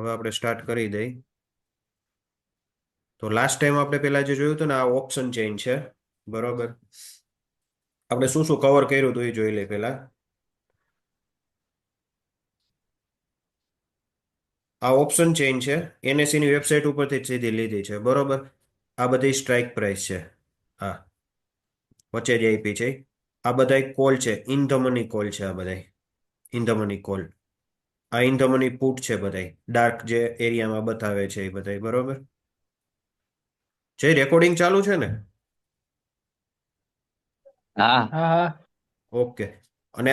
હવે આપણે સ્ટાર્ટ કરી દઈ. તો લાસ્ટ ટાઈમ આપણે પેલા જે જોયું હતું ને, આ ઓપ્શન ચેઇન છે, બરોબર. આપણે શું શું કવર કર્યું હતું એ જોઈ લઈએ પેલા. આ ઓપ્શન ચેઇન છે, NSE ની વેબસાઇટ ઉપરથી જ સીધી લીધી છે, બરોબર. આ બધી સ્ટ્રાઇક પ્રાઇસ છે, હા, વચ્ચે જે આપી છે. આ બધા કોલ છે, ઇન ધ મની કોલ છે, આ બધા ઇન ધ મની કોલ. આ ઇન ધ મની પુટ છે, બધા ડાર્ક જે એરિયામાં બતાવે છે એ બધા, બરોબર. જે રેકોર્ડિંગ ચાલુ છે ને? હા હા હા ઓકે. અને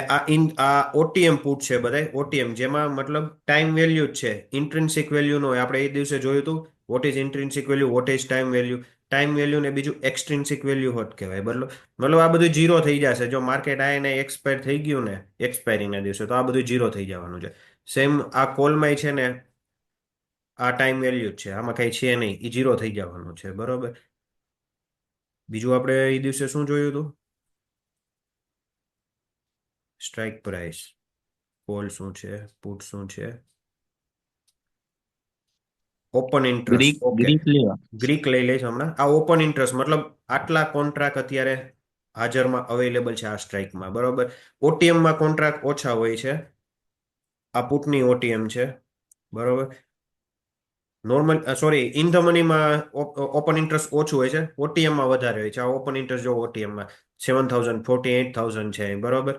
આ OTM પુટ છે, બધા OTM, જેમાં મતલબ ટાઈમ વેલ્યુ જ છે, ઇન્ટ્રિન્સિક વેલ્યુ નો હોય. આપણે એ દિવસે જોયું હતું what is intrinsic value, what is time value. Time value ને બીજું એક્સટ્રિન્સિક વેલ્યુ હોત કહેવાય, બરાબર. મતલબ આ બધું જીરો થઈ જશે જો માર્કેટ આને એક્સપાયર થઈ ગયું ને એક્સપાયરી ના દિવસે, તો આ બધું જીરો થઈ જવાનું છે. સેમ આ કોલમાં છે ને, આ ટાઈમ વેલ્યુ જ છે, આમાં કઈ છે નહીં, એ જીરો થઈ જવાનું છે, બરોબર. બીજું આપણે એ દિવસે શું જોયું હતું? સ્ટ્રાઇક પ્રાઇસ, કોલ શું છે, પુટ શું છે, open interest. Greek okay, Greek લેવા. ગ્રીક લઈ લઈશ હમણાં. આ ઓપન ઇન્ટરેસ્ટ મતલબ આટલા કોન્ટ્રાક્ટ અત્યારે હાજરમાં અવેલેબલ છે આ સ્ટ્રાઇકમાં, બરોબર. OTM-માં કોન્ટ્રાક્ટ ઓછા હોય છે, આ પુટની OTM છે, બરોબર. નોર્મલ સોરી, ઇન ધ મનીમાં ઓપન ઇન્ટરેસ્ટ ઓછું હોય છે, OTM-માં વધારે હોય છે. આ ઓપન ઇન્ટરેસ્ટ જો OTM-માં 7,000 48,000 છે, બરોબર.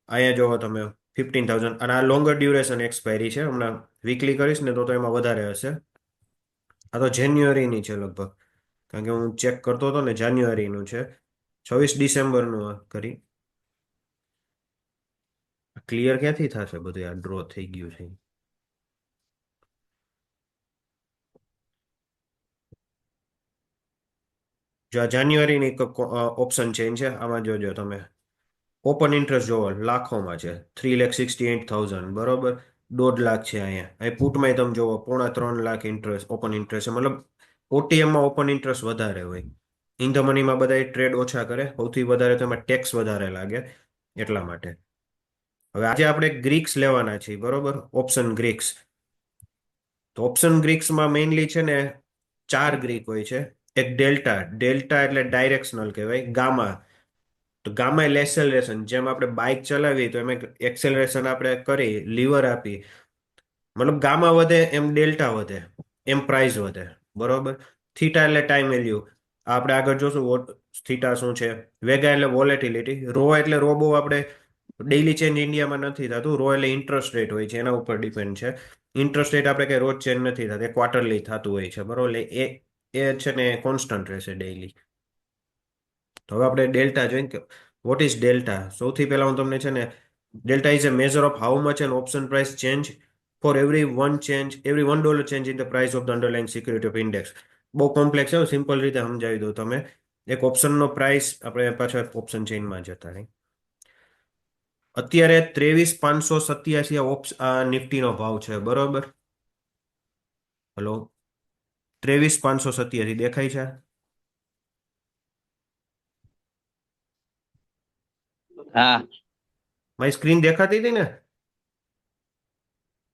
અહીંયા જોવો તમે 15,000. અને આ લોંગર ડ્યુરેશન એક્સપાયરી છે, હમણાં વીકલી કરીશ ને તો એમાં વધારે હશે. આ તો જાન્યુઆરીની છે લગભગ, કારણ કે હું ચેક કરતો હતો ને, જાન્યુઆરીનું છે. 26 ડિસેમ્બરનું કરી. ક્લિયર ક્યાંથી થશે બધું? આ ડ્રો થઈ ગયું છે. જો આ જાન્યુઆરીની ઓપ્શન ચેન્જ છે, આમાં જોજો તમે. ઓપન ઇન્ટરેસ્ટ જોવો લાખોમાં છે, 3,68,000, બરોબર. 1.5 લાખ છે અહીંયા. અહીં પુટમાં તમે જોવો 2.5 લાખ ઇન્ટરેસ્ટ, ઓપન ઇન્ટરેસ્ટ છે. મતલબ OTM-માં ઓપન ઇન્ટરેસ્ટ વધારે હોય. ઇન ધ મનીમાં બધા ટ્રેડ ઓછા કરે, સૌથી વધારે તો એમાં ટેક્સ વધારે લાગે, એટલા માટે. હવે આજે આપણે ગ્રીક્સ લેવાના છીએ, બરોબર, ઓપ્શન ગ્રીક્સ. તો ઓપ્શન ગ્રીક્સમાં મેઇનલી છે ને 4 ગ્રીક હોય છે. એક ડેલ્ટા, ડેલ્ટા એટલે ડાયરેક્શનલ કહેવાય. ગામા, તો ગામા એટલે એક્સેલરેશન. જેમ આપણે બાઇક ચલાવીએ તો એમ એક્સેલરેશન આપણે કરી, લીવર આપી, મતલબ ગામા વધે એમ ડેલ્ટા વધે, એમ પ્રાઇસ વધે, બરોબર. થીટા એટલે ટાઈમ વેલ્યુ, આપણે આગળ જોશું થીટા શું છે. વેગા એટલે વોલેટિલિટી. રો એટલે રો બહુ આપણે ડેઇલી ચેન્જ ઇન્ડિયામાં નથી થતું. રો એટલે ઇન્ટરેસ્ટ રેટ હોય છે, એના ઉપર ડિપેન્ડ છે. ઇન્ટરેસ્ટ રેટ આપણે કઈ રોજ ચેન્જ નથી થતા, એ ક્વાર્ટરલી થતું હોય છે, બરોબર. એટલે એ છે ને કોન્સ્ટન્ટ રહેશે ડેઇલી. તો હવે આપણે ડેલ્ટા જોઈએ કે વોટ ઇઝ ડેલ્ટા. સૌથી પહેલા હું તમને છે ને, delta is a measure of how much an option price change for every $1 change in the price of the underlying security of index. બહુ કોમ્પ્લેક્સ છે, સિમ્પલ રીતે સમજાવી દઉં તમે. એક ઓપ્શનનો પ્રાઇસ, આપણે પાછા ઓપ્શન ચેઇનમાં જતા રહી. અત્યારે 23,587 આ નિફ્ટીનો ભાવ છે, બરોબર. હલો, 23,587 દેખાય છે? હા મારી સ્ક્રીન દેખાતી હતી ને?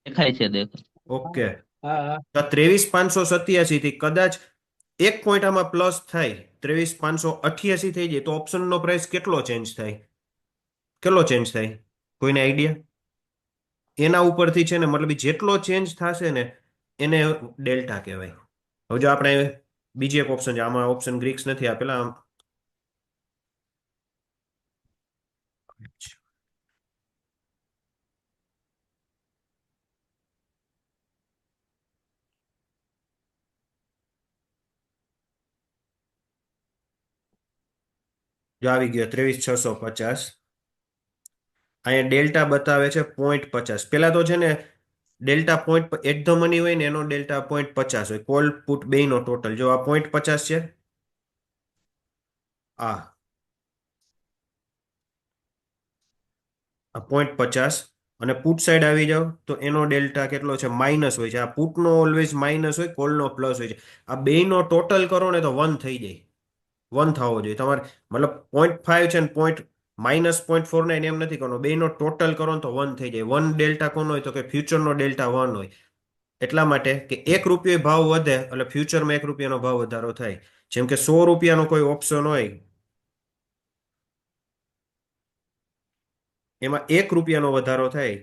દેખાય છે દેખાય. ઓકે. હા હા તો 23,587 થી કદાચ એક પોઈન્ટ આમાં પ્લસ થાય, 23,588 થઈ જાય, તો ઓપ્શનનો પ્રાઇસ કેટલો ચેન્જ થાય? કેટલો ચેન્જ થાય? કોઈને આઈડિયા? એના ઉપરથી છે ને, મતલબ જેટલો ચેન્જ થશે ને એને ડેલ્ટા કહેવાય. હવે જો આપણે બીજી એક ઓપ્શન છે, આમાં ઓપ્શન ગ્રીક્સ નથી આપેલા. જો આવી ગયો 23,650. અહીંયા ડેલ્ટા બતાવે છે 0.50. પેલા તો છે ને delta point eight the money હોય ને, એનો ડેલ્ટા 0.50 હોય. કોલ પુટ બે નો ટોટલ જો આ 0.50 છે, આ 0.50. અને પુટ સાઈડ આવી જાવ તો એનો ડેલ્ટા કેટલો છે? માઇનસ હોય છે. આ પુટનો ઓલવેઝ માઇનસ હોય, કોલનો પ્લસ હોય છે. આ બે નો ટોટલ કરો ને તો 1 થઈ જાય. 1 થવો જોઈએ તમારે. મતલબ 0.5 છે ને -0.49 એમ નથી કરવાનો. બે નો ટોટલ કરો ને તો 1 થઈ જાય. 1 ડેલ્ટા કોનો હોય? તો કે ફ્યુચરનો ડેલ્ટા 1 હોય. એટલા માટે કે 1 રૂપિયો ભાવ વધે એટલે ફ્યુચરમાં 1 રૂપિયાનો ભાવ વધારો થાય. જેમ કે 100 રૂપિયાનો કોઈ ઓપ્શન હોય, એમાં 1 રૂપિયાનો વધારો થાય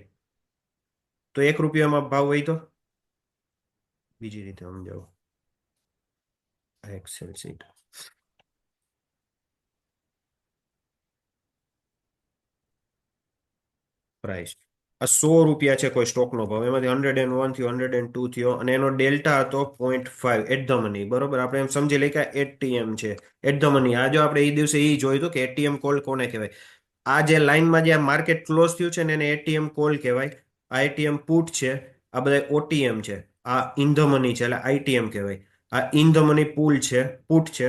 તો 1 રૂપિયામાં ભાવ વધ્યો. બીજી રીતે સમજાવો. Excel sheet price. આ 100 રૂપિયા છે કોઈ સ્ટોકનો ભાવ, એમાંથી 101 થયો, 102 થયો, અને એનો ડેલ્ટા હતો 0.5 એટ ધ મની. બરોબર, આપણે એમ સમજી લઈએ કે એટીએમ છે એટ ધ મની. આ જો આપણે એ દિવસે એ જોયું હતું કે એટીએમ કોલ કોને કહેવાય. આ જે લાઈનમાં જે માર્કેટ ક્લોઝ થયું છે ને એને એટીએમ કોલ કહેવાય. આ એટીએમ પુટ છે, આ બધા ઓટીએમ છે. આ ઇન ધ મની છે એટલે આઈટીએમ કહેવાય. આ ઇન ધ મની પુલ છે, પુટ છે.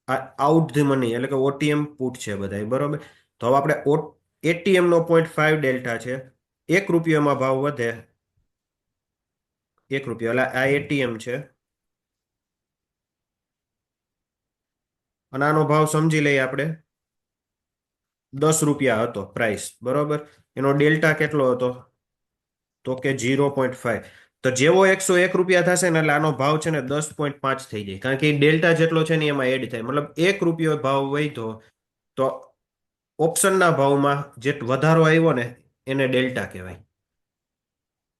આ આઉટ ધ મની એટલે કે ઓટીએમ પુટ છે બધા. બરોબર, તો હવે આપણે એટીએમ નો 0.5 ડેલ્ટા છે. 1 રૂપિયામાં ભાવ વધે, 1 રૂપિયા એટલે આ એટીએમ છે, અને આનો ભાવ સમજી લઈએ આપણે 10 રૂપિયા હતો પ્રાઇસ. બરોબર, એનો ડેલ્ટા કેટલો હતો તો કે 0.5. તો જેવો 101 રૂપિયા થશે ને એટલે આનો ભાવ છે ને 10.5 થઈ જાય, કારણ કે એ ડેલ્ટા જેટલો છે ને એમાં એડ થાય. મતલબ 1 રૂપિયો ભાવ વધ્યો તો ઓપ્શનના ભાવમાં જે વધારો આવ્યો ને એને ડેલ્ટા કહેવાય.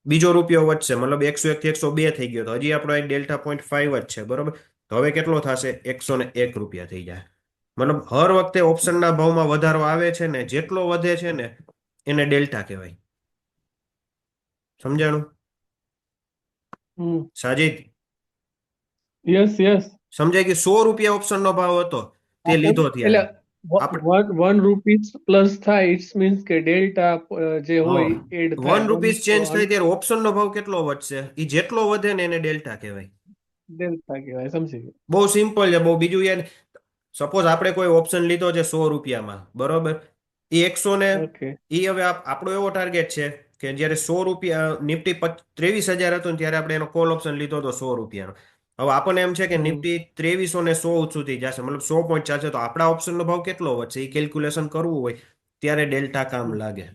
બીજો રૂપિયો વધશે, મતલબ 101 થી 102 થઈ ગયો, તો હજી આપણો ડેલ્ટા 0.5 જ છે. બરોબર, તો હવે કેટલો થશે? 101 રૂપિયા થઈ જાય. મતલબ હર વખતે ઓપ્શનના ભાવમાં વધારો આવે છે ને, જેટલો વધે છે ને એને ડેલ્ટા કહેવાય. સમજાણું હમ. સાજીદ? Yes yes. સમજાય કે 100 રૂપિયા ઓપ્શનનો ભાવ હતો, તે લીધો એટલે ત્યારે આપણે 1 રૂપીસ પ્લસ થાય ઇટ્સ મીન્સ કે ડેલ્ટા જે હોય એડ થાય 1 રૂપીસ ચેન્જ થાય ત્યારે ઓપ્શનનો ભાવ કેટલો વધશે? એ જેટલો વધે ને એને ડેલ્ટા કહેવાય. ડેલ્ટા કહેવાય, સમજી ગયો. બહુ સિમ્પલ છે, બહુ બીજું યાર. સપોઝ આપણે કોઈ ઓપ્શન લીધો છે 100 રૂપિયામાં, બરોબર, એ 100 ને ઓકે. એ હવે આપણો એવો ટાર્ગેટ છે કે જ્યારે 100 રૂપિયા નિફ્ટી 23,000 હતું ને ત્યારે આપણે એનો કોલ ઓપ્શન લીધો હતો 100 રૂપિયાનો. હવે આપણને એમ છે કે હમ. નિફ્ટી 2300 સુધી જશે, મતલબ 100 પોઈન્ટ ચાલશે, તો આપણા ઓપ્શનનો ભાવ કેટલો વધશે એ કેલ્ક્યુલેશન કરવું હોય ત્યારે ડેલ્ટા કામ લાગે.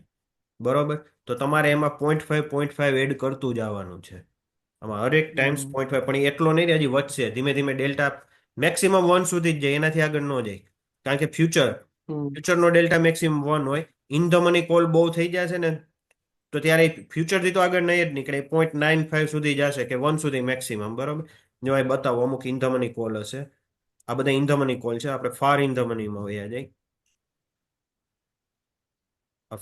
બરોબર, તો તમારે એમાં 0.5 એડ કરતું જવાનું છે. આમાં હરેક ટાઈમ્સ હમ. 0.5, પણ એટલો નહીં રહે, હજી વધશે ધીમે ધીમે. ડેલ્ટા મેક્સિમમ 1 સુધી જ જાય, એનાથી આગળ ન જાય, કારણ કે હમ. ફ્યુચરનો ડેલ્ટા મેક્સિમમ 1 હોય. ઇન ધ મની કોલ બહુ થઈ જશે ને તો ત્યારે ફ્યુચરથી તો આગળ નહીં જ નીકળે, 0.95 સુધી જશે કે 1 સુધી મેક્સિમમ. બરોબર, જો અહીં બતાવો અમુક ઇન ધ મની કોલ હશે. આ બધા ઇન ધ મની કોલ છે, આપણે ફાર ઇન ધ મનીમાં વયા જાય.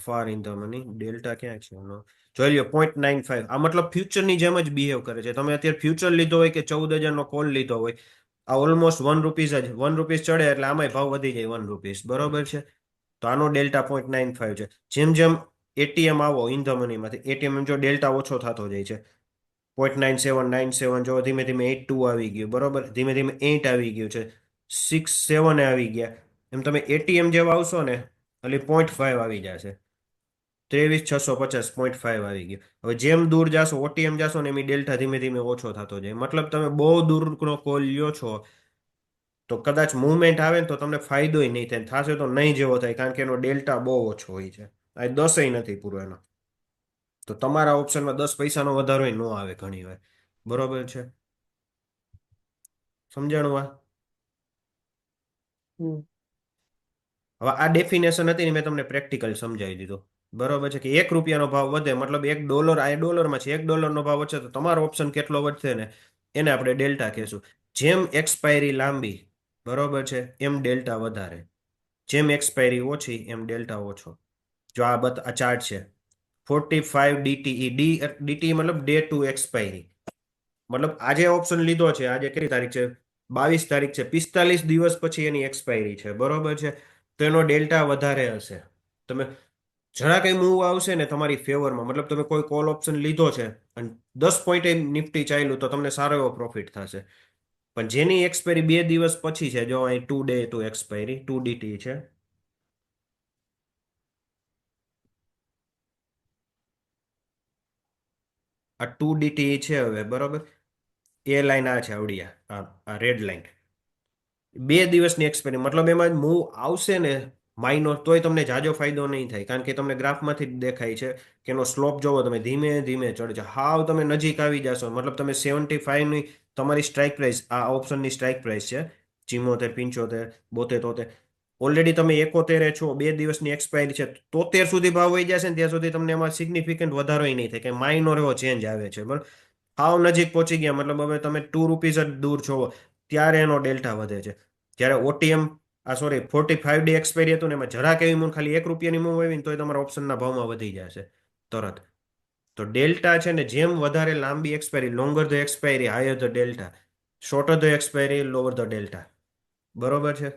Far in the money delta ક્યાં છે એનો? જોઈ લો 0.95. આ મતલબ ફ્યુચરની જેમ જ બિહેવ કરે છે. તમે અત્યારે ફ્યુચર લીધો હોય કે 14,000નો કોલ લીધો હોય, આ ઓલમોસ્ટ 1 રૂપીસ જ. 1 રૂપીસ ચડે એટલે આમાંય ભાવ વધી જાય 1 રૂપીસ. બરોબર છે, તો આનો ડેલ્ટા 0.95 છે. જેમ જેમ એટીએમ આવો ઇન ધ મનીમાંથી, એટીએમ જો ડેલ્ટા ઓછો થતો જાય છે. 0.97 જો ધીમે ધીમે 82 આવી ગયું. બરોબર, ધીમે ધીમે 8 આવી ગયું છે, 6 7 આવી ગયા. એમ તમે એટીએમ જેવા આવશો ને એટલે 0.5 આવી જશે. 23,650 0.5 આવી ગયું. હવે જેમ દૂર જાશો, ઓટીએમ જાશો ને એમ ડેલ્ટા ધીમે ધીમે ઓછો થતો જાય. મતલબ તમે બહુ દૂરનો કોલ લ્યો છો તો કદાચ મુવમેન્ટ આવે ને તો તમને ફાયદો નહીં થાય, થશે તો નહીં જેવો થાય, કારણ કે એનો ડેલ્ટા બહુ ઓછો હોય છે. આ 10 નથી પૂરો એનો. તો તમારા ઓપ્શનમાં 10 પૈસાનો વધારો ન આવે ઘણી વાર. બરોબર છે, સમજાણું આ? હમ. હવે આ ડેફિનેશન હતી ને મેં તમને પ્રેક્ટિકલ સમજાવી દીધું. બરોબર છે, કે 1 રૂપિયાનો ભાવ વધે મતલબ $1, આ ડોલરમાં છે, $1નો ભાવ વધશે તો તમારો ઓપ્શન કેટલો વધશે ને એને આપણે ડેલ્ટા કહેશું. જેમ એક્સપાયરી લાંબી, બરોબર છે, એમ ડેલ્ટા વધારે. જેમ એક્સપાયરી ઓછી એમ ડેલ્ટા ઓછો. જો આ ચાર્ટ છે 45 ડીટીઈ. ડીટીઈ મતલબ ડે ટુ એક્સપાયરી. મતલબ આજે ઓપ્શન લીધો છે, આજે કેટલી તારીખ છે? 22 તારીખ છે. 45 દિવસ પછી એની એક્સપાયરી છે. બરોબર છે, તો એનો ડેલ્ટા વધારે હશે. તમે જરા કઈ મૂવ આવશે ને તમારી ફેવરમાં, મતલબ તમે કોઈ કોલ ઓપ્શન લીધો છે અને 10 પોઈન્ટ નિફ્ટી ચાલ્યું તો તમને સારો એવો પ્રોફિટ થશે. પણ જેની એક્સપાયરી 2 દિવસ પછી છે, જો અહીં 2 ડે ટુ એક્સપાયરી 2 DT છે, આ 2 DT છે. હવે બરોબર, એ લાઈન આ છે આવડિયા, આ રેડ લાઈન. 2 દિવસની એક્સપાયરી, મતલબ એમાં મૂવ આવશે ને માઇનોર તોય તમને જાજો ફાયદો નહીં થાય, કારણ કે તમને ગ્રાફમાંથી જ દેખાય છે કે એનો સ્લોપ જોવો તમે, ધીમે ધીમે ચડે છે. હાવ તમે નજીક આવી જશો, મતલબ તમે 75 ની તમારી સ્ટ્રાઇક પ્રાઇસ, આ ઓપ્શનની સ્ટ્રાઇક પ્રાઇસ છે 74, 75, 72, 73. ઓલરેડી તમે 71 છો, 2 દિવસની એક્સપાયરી છે, 73 સુધી ભાવ વહી જશે ને ત્યાં સુધી તમને એમાં સિગ્નિફિકન્ટ વધારો નહીં થાય, કે માઇનોર એવો ચેન્જ આવે છે, બરાબર. હાવ નજીક પહોંચી ગયા, મતલબ હવે તમે 2 રૂપીઝ જ દૂર છો, ત્યારે એનો ડેલ્ટા વધે છે. જ્યારે ઓટીએમ, સોરી, 45 ડે એક્સપાયરી હતું ને, એમાં જરાક એવી મૂવ, ખાલી 1 રૂપિયાની મૂવ આવી ને તોય તમારા ઓપ્શનના ભાવમાં વધી જશે તરત. તો ડેલ્ટા છે ને, જેમ વધારે લાંબી expiry, longer the expiry higher the delta, sorter the expiry lower the delta. બરોબર છે.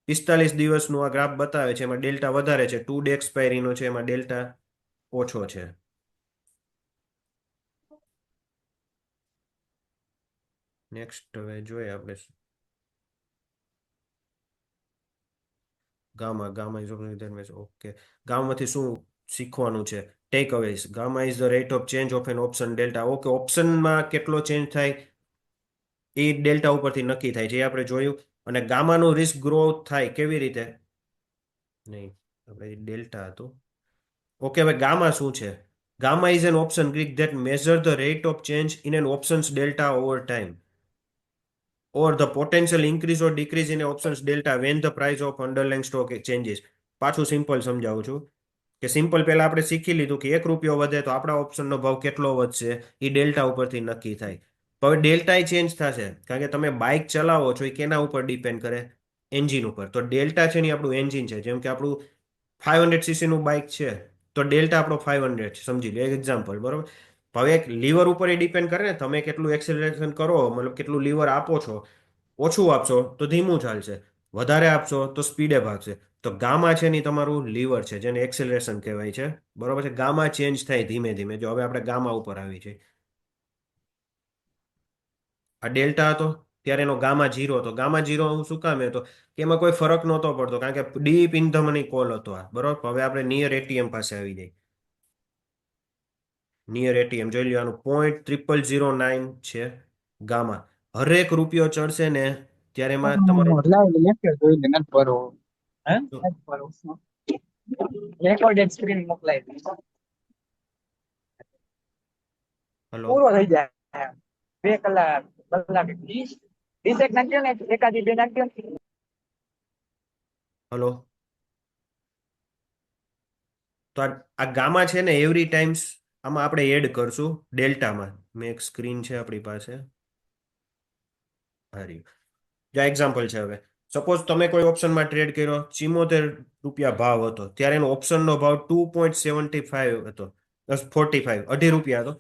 45 દિવસનું આ ગ્રાફ બતાવે છે, એમાં ડેલ્ટા વધારે છે. 2 ડે એક્સપાયરીનો છે, એમાં ડેલ્ટા ઓછો છે. નેક્સ્ટ હવે જોઈએ આપણે ગામા. Gamma is okay. ગામમાંથી શું શીખવાનું છે? Takeaways. Gamma is the rate of change of an option delta. Okay, ઓપ્શનમાં કેટલો ચેન્જ થાય એ ડેલ્ટા ઉપરથી નક્કી થાય છે, એ આપણે જોયું. અને ગામાનું રિસ્ક ગ્રોથ થાય કેવી રીતે? નહીં, આપણે ડેલ્ટા હતું. ઓકે, હવે ગામા શું છે? Gamma is an option Greek that measure the rate of change in an options delta over time, or the potential increase or decrease in a options delta when the price of underlying stock changes. પાછું simple સમજાવું છું કે simple પહેલા આપણે શીખી લીધું કે 1 રૂપિયો વધે તો આપણા ઓપ્શનનો ભાવ કેટલો વધશે એ ડેલ્ટા ઉપરથી નક્કી થાય. તો હવે ડેલ્ટા ચેન્જ થશે, કારણ કે તમે બાઇક ચલાવો છો એ કેના ઉપર ડિપેન્ડ કરે? એન્જિન ઉપર. તો ડેલ્ટા છે ને આપણું એન્જિન છે. જેમ કે આપણું 500cc નું બાઇક છે, તો ડેલ્ટા આપણો 500 છે, સમજી લો, એક એક્ઝામ્પલ, બરોબર. હવે એક લીવર ઉપર એ ડિપેન્ડ કરે ને, તમે કેટલું એક્સેલરેશન કરો, મતલબ કેટલું લીવર આપો છો. ઓછું આપશો તો ધીમું ચાલશે, વધારે આપશો તો સ્પીડે ભાગશે. તો ગામા છે ને તમારું લીવર છે, જેને એક્સેલરેશન કહેવાય છે, બરોબર છે. ગામા ચેન્જ થાય ધીમે ધીમે. જો હવે આપણે ગામા ઉપર આવી છે, આ ડેલ્ટા હતો, ત્યારે એનો ગામા 0 હતો. ગામા 0 હું શું કામ હતો કે એમાં કોઈ ફરક નહોતો પડતો, કારણ કે deep in the money call હતો આ, બરોબર. હવે આપણે નિયર એટીએમ પાસે આવી જાય. નિયર એટીએમ જોઈ લ્યો, આનું 0.0009 છે ગામા. હરેક રૂપિયો ચડશે ને ત્યારે એમાં તમારો લાવ લેક્ચર જોઈ લે નથી ભરો હે નથી ભરો રેકોર્ડેડ સ્ક્રીન મોકલાઈ દે હલો પૂરો થઈ જાય 2 કલાક કલાક 20 એક નાખ્યો ને એકાદી બે નાખ્યો હલો તો આ ગામા છે ને એવરી ટાઈમ્સ આમાં આપણે એડ કરશું ડેલ્ટામાં. મેં એક સ્ક્રીન છે આપણી પાસે, હારી. જો એક્ઝામ્પલ છે, હવે સપોઝ તમે કોઈ ઓપ્શનમાં ટ્રેડ કર્યો, 74 રૂપિયા ભાવ હતો, ત્યારે એનો ઓપ્શનનો ભાવ 2.75 હતો, 45, ₹2.5 હતો.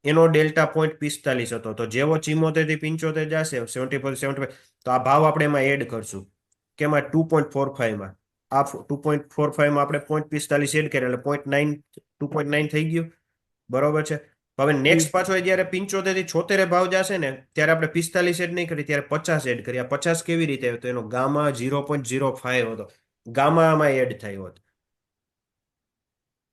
એનો ડેલ્ટા 0.45 હતો. તો જેવો 74 થી 75 જશે, 74, 75, તો આ ભાવ આપણે એમાં એડ કરશું. કેમાં? 2.45માં. આ 2.45માં આપણે 0.45 એડ કર્યા એટલે 0.9, 2.9 થઈ ગયું, બરોબર છે. હવે નેક્સ્ટ પાછો જયારે 75 થી 76 ભાવ જશે ને, ત્યારે આપણે 45 એડ નહીં કરી, ત્યારે 50 એડ કરી. આ 50 કેવી રીતે? તો એનો ગામા 0.05 હતો, ગામા આમાં એડ થયો હતો.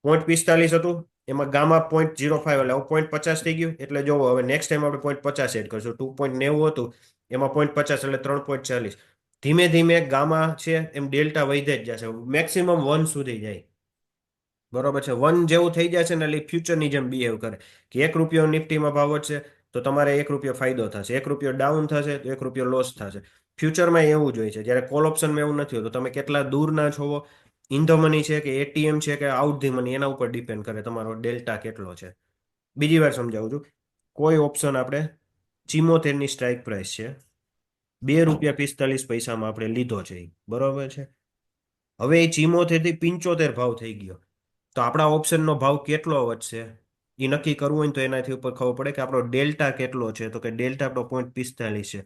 0.45 હતું, એમાં ગામા 0.05 એટલે 0.50 થઈ ગયું. એટલે જોવો, હવે નેક્સ્ટ ટાઈમ આપણે 0.50 એડ કરશું. 2.90 હતું, એમાં 0.50 એટલે 3.40. ધીમે ધીમે ગામા છે એમ ડેલ્ટા વધે જ જશે, મેક્સિમમ 1 સુધી જાય, બરોબર છે. 1 જેવું થઈ જશે ને એટલે ફ્યુચરની જેમ બિહેવ કરે, કે 1 રૂપિયો નિફ્ટીમાં ભાવ વધશે તો તમારે 1 રૂપિયો ફાયદો થશે, 1 રૂપિયો ડાઉન થશે તો 1 રૂપિયો લોસ થશે. ફ્યુચરમાં એવું જ હોય છે. જ્યારે કોલ ઓપ્શનમાં એવું નથી હોતું. તમે કેટલા દૂરના છો, ઇન ધ મની છે કે એટીએમ છે કે આઉટ ધી મની, એના ઉપર ડિપેન્ડ કરે તમારો ડેલ્ટા કેટલો છે. બીજી વાર સમજાવું છું. કોઈ ઓપ્શન આપણે 74ની સ્ટ્રાઇક પ્રાઇસ છે, ₹2.45 આપણે લીધો છે, બરોબર છે. હવે એ 74 થી 75 ભાવ થઈ ગયો, તો આપણા ઓપ્શનનો ભાવ કેટલો વધશે એ નક્કી કરવું હોય તો એનાથી ઉપર ખબર પડે કે આપણો ડેલ્ટા કેટલો છે. તો કે ડેલ્ટા આપણો 0.45 છે.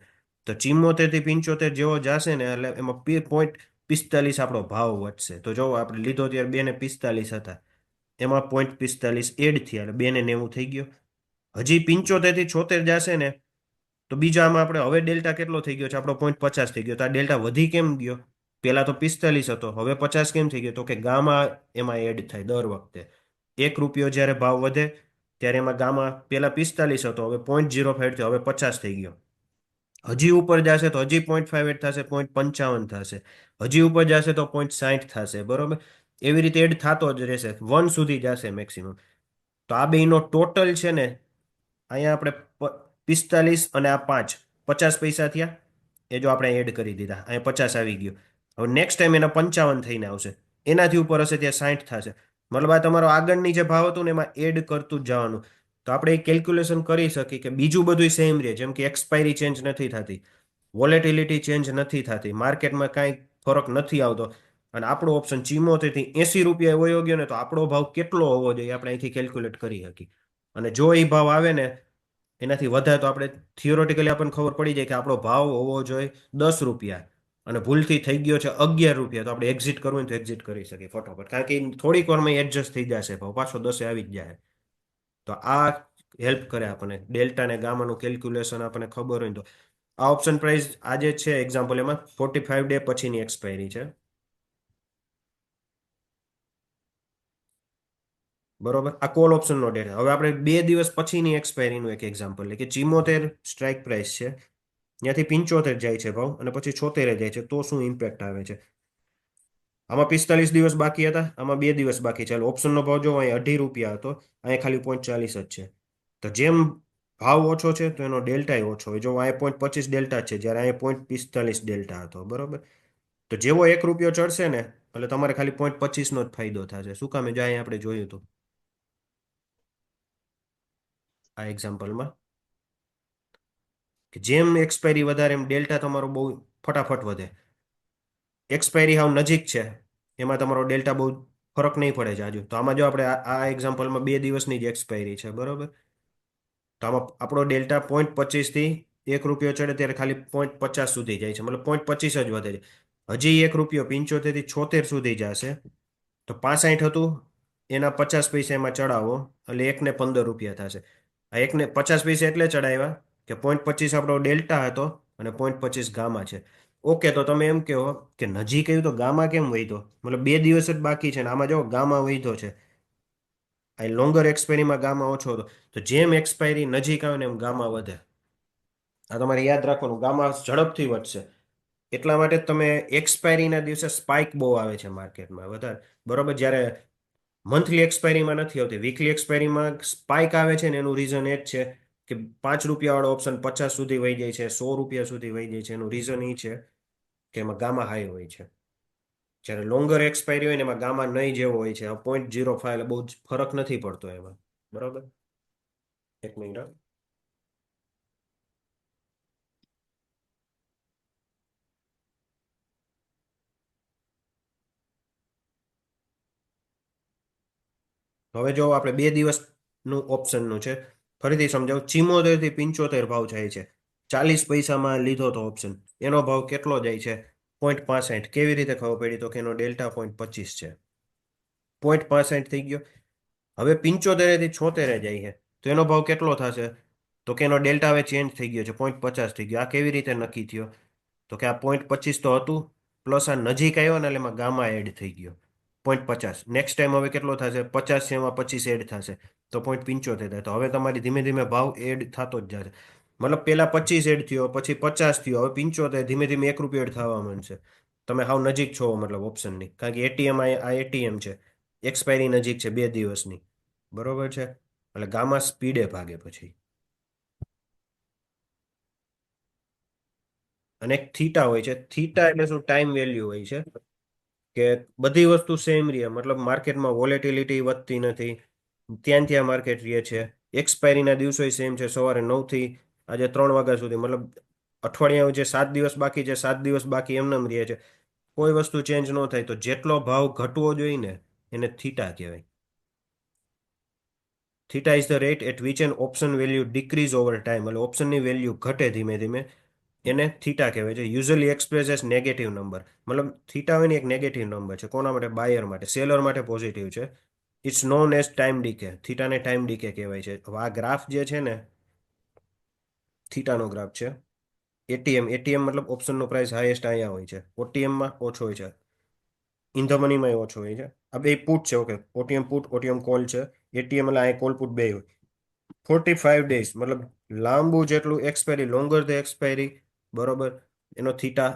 તો 74 થી 75 જેવો જશે ને એટલે એમાં 0.45 આપણો ભાવ વધશે. તો જો આપણે લીધો ત્યારે 2.45 હતા, એમાં 0.45 એડ થયા એટલે 2.90 થઈ ગયો. હજી 75 થી 76 જશે ને તો બીજામાં આપણે હવે ડેલ્ટા કેટલો થઈ ગયો છે? આપણો 0.50 થઈ ગયો. તો આ ડેલ્ટા વધી કેમ ગયો? પેલા તો 45 હતો, હવે 50 કેમ થઈ ગયો? તો કે ગામા એમાં એડ થાય દર વખતે. 1 રૂપિયો જ્યારે ભાવ વધે ત્યારે એમાં ગામા પેલા 45 હતો, હવે 0.05 થયો, હવે 50 થઈ ગયો. હજી ઉપર જશે તો હજી 0.58 થશે, 0.55 થશે, હજી ઉપર જશે તો 0.60 થશે, બરોબર. એવી રીતે એડ થતો જ રહેશે, 1 સુધી જશે મેક્સિમમ. તો આ બેનો ટોટલ છે ને, અહીંયા આપણે 45 અને આ 5, 50 પૈસા થયા. એ જો આપણે એડ કરી દીધા, અહીંયા 50 આવી ગયો. હવે નેક્સ્ટ ટાઈમ એના 55 થઈને આવશે, એનાથી ઉપર હશે ત્યાં 60 થશે. મતલબ આ તમારો આગળની જે ભાવ હતું ને એમાં એડ કરતું જ જવાનું. તો આપણે એ કેલ્ક્યુલેશન કરી શકીએ કે બીજું બધું સેમ રહે, જેમ કે એક્સપાયરી ચેન્જ નથી થતી, વોલેટિલિટી ચેન્જ નથી થતી, માર્કેટમાં કાંઈ ફરક નથી આવતો, અને આપણો ઓપ્શન ચીમોતેરથી 80 રૂપિયા વયો ગયો ને, તો આપણો ભાવ કેટલો હોવો જોઈએ આપણે અહીંથી કેલ્ક્યુલેટ કરી શકીએ. અને જો એ ભાવ આવે ને એનાથી વધારે, તો આપણે થિયોરેટિકલી આપણને ખબર પડી જાય કે આપણો ભાવ હોવો જોઈએ 10 રૂપિયા, અને ભૂલથી થઈ ગયો છે 11 રૂપિયા, તો આપણે એક્ઝિટ કરવું હોય તો એક્ઝિટ કરી શકીએ ફટોફટ, કારણ કે થોડીક વારમાં એડજસ્ટ થઈ જશે ભાવ, પાછો 10 આવી જ જાય. તો આ હેલ્પ કરે આપણને, ડેલ્ટા ને ગામાનું કેલ્ક્યુલેશન આપણને ખબર હોય તો. આ ઓપ્શન પ્રાઇસ આજે છે એક્ઝામ્પલ, એમાં 45 ડે પછીની એક્સપાયરી છે, બરોબર. આ કોલ ઓપ્શનનો ડેટા. હવે આપણે 2 દિવસ પછીની એક્સપાયરીનું એક એક્ઝામ્પલ લે કે 74 સ્ટ્રાઇક પ્રાઇસ છે, ત્યાંથી 75 જાય છે ભાવ, અને પછી 76 જાય છે, તો શું ઇમ્પેક્ટ આવે છે. આમાં 45 દિવસ બાકી હતા, આમાં 2 દિવસ બાકી છે. ઓપ્શનનો ભાવ જો અહીંયા 2.5 રૂપિયા હતો, અહીંયા ખાલી 0.40 જ છે. તો જેમ ભાવ ઓછો છે તો એનો ડેલ્ટા ઓછો હોય. જો અહીંયા 0.25 ડેલ્ટા છે, જ્યારે અહીંયા 0.45 ડેલ્ટા હતો, બરોબર. તો જેવો 1 રૂપિયો ચડશે ને, એટલે તમારે ખાલી 0.25 નો જ ફાયદો થશે. શું કામ? જો અહીંયા આપણે જોયું હતું આ એક્ઝામ્પલમાં, કે જેમ એક્સપાયરી વધારે એમ ડેલ્ટા તમારો બહુ ફટાફટ વધે. એક્સપાયરી હાવ નજીક છે એમાં તમારો ડેલ્ટા બહુ ફરક નહીં પડે છે આજુ. તો આમાં જો આપણે આ એક્ઝામ્પલમાં 2 દિવસની જ એક્સપાયરી છે, બરોબર. તો આમાં આપણો ડેલ્ટા 0.25 થી 1 રૂપિયો ચડે ત્યારે ખાલી 0.50 સુધી જાય છે, મતલબ 0.25 જ વધે છે. હજી 1 રૂપિયો 75 થી 76 સુધી જશે, તો 65 હતું એના 50 પૈસા એમાં ચડાવો, એટલે 1 ને 15 રૂપિયા થશે. આ 1 ને 50 પૈસા એટલે ચડાવ્યા કે 0.25 આપણો ડેલ્ટા હતો અને 0.25 ગામા છે. ઓકે, તો તમે એમ કહો કે નજીક આવ્યું તો ગામા કેમ વધ્યો? મતલબ 2 દિવસ જ બાકી છે ને આમાં જો ગામા વધ્યો છે. આ લોંગર એક્સપાયરીમાં ગામા ઓછો હતો. તો જેમ એક્સપાયરી નજીક આવે ને એમ ગામા વધે. આ તમારે યાદ રાખવાનું, ગામા ઝડપથી વધશે. એટલા માટે તમે એક્સપાયરીના દિવસે સ્પાઇક બહુ આવે છે માર્કેટમાં વધારે, બરોબર. જ્યારે મંથલી એક્સપાયરીમાં નથી આવતી, વીકલી એક્સપાયરીમાં સ્પાઇક આવે છે ને એનું રીઝન એ જ છે કે 5 રૂપિયા વાળો ઓપ્શન 50 સુધી વહી જાય છે, 100 રૂપિયા સુધી વહી જાય છે. એનું રીઝન એ છે કે એમાં ગામા હાઈ હોય છે. જ્યારે લોંગર એક્સપાયરી હોય ને એમાં ગામા નહીં જેવો હોય છે, 0.05, એટલે બહુ જ ફરક નથી પડતો એમાં, બરોબર. એક મિનિટ. હવે જો આપણે 2 દિવસનું ઓપ્શનનું છે, ફરીથી સમજાવું. 74 થી 75 ભાવ જાય છે, 40 પૈસામાં લીધો તો ઓપ્શન, એનો ભાવ કેટલો જાય છે? 0.65. કેવી રીતે ખબર પડી? તો કે એનો ડેલ્ટા 0.25 છે, 0.65 થઈ ગયો. હવે 75 થી 76 જાય છે, તો એનો ભાવ કેટલો થશે? તો કે એનો ડેલ્ટા હવે ચેન્જ થઈ ગયો છે, 0.50 થઈ ગયો. આ કેવી રીતે નક્કી થયો? તો કે આ 0.25 તો હતું, પ્લસ આ નજીક આવ્યો ને એટલે એમાં ગામા એડ થઈ ગયો 0.50. નેક્સ્ટ ટાઈમ હવે કેટલો થશે? 50 છે, એમાં 25 એડ થશે, તો 0.75 થાય. તો હવે તમારી ધીમે ધીમે ભાવ એડ થતો જ જશે. મતલબ પેલા 25 એડ થયો, પછી 50 થયો, હવે 75, ધીમે ધીમે 1 રૂપિયો એડ થવા માંડશે. તમે હાવ નજીક છો મતલબ ઓપ્શનની, કારણ કે એટીએમ આ એટીએમ છે, એક્સપાયરી નજીક છે 2 દિવસની, બરોબર છે. એટલે ગામા સ્પીડે ભાગે પછી. અને એક થીટા હોય છે. થીટા એટલે શું? ટાઈમ વેલ્યુ હોય છે, કે બધી વસ્તુ સેમ રહે, મતલબ માર્કેટમાં વોલેટિલિટી વધતી નથી, ત્યાં માર્કેટ રહે છે. એક્સપાયરીના દિવસો સેમ છે, સવારે 9 થી આજે 3 વાગ્યા સુધી, મતલબ અઠવાડિયા જે 7 દિવસ બાકી છે, 7 દિવસ બાકી એમને રહે છે, કોઈ વસ્તુ ચેન્જ ન થાય. તો જેટલો ભાવ ઘટવો જોઈએ ને એને થીટા કહેવાય. Theta is the rate at which an option value decrease over time, એટલે ઓપ્શનની વેલ્યુ ઘટે ધીમે ધીમે, એને થીટા કહેવાય છે. Usually express as negative number, મતલબ થીટા હોય ને એક નેગેટિવ નંબર છે. કોના માટે? બાયર માટે. સેલર માટે પોઝિટિવ છે. It's known as time decay. થીટાને ટાઈમ ડીકે કહેવાય છે. હવે આ ગ્રાફ જે છે ને, થીટાનો ગ્રાફ છે. એટીએમ મતલબ ઓપ્શનનો પ્રાઇસ હાઈએસ્ટ અહીંયા હોય છે, ઓટીએમમાં ઓછો હોય છે, ઇન ધ મનીમાં ઓછો હોય છે. આ બે પુટ છે, okay. OTM put, OTM call છે. એટીએમ એટલે અહીંયા કોલ પુટ બે હોય. 45 ડેઝ મતલબ લાંબુ જેટલું એક્સપાયરી, લોંગર ધ એક્સપાયરી, બરોબર, એનો થીટા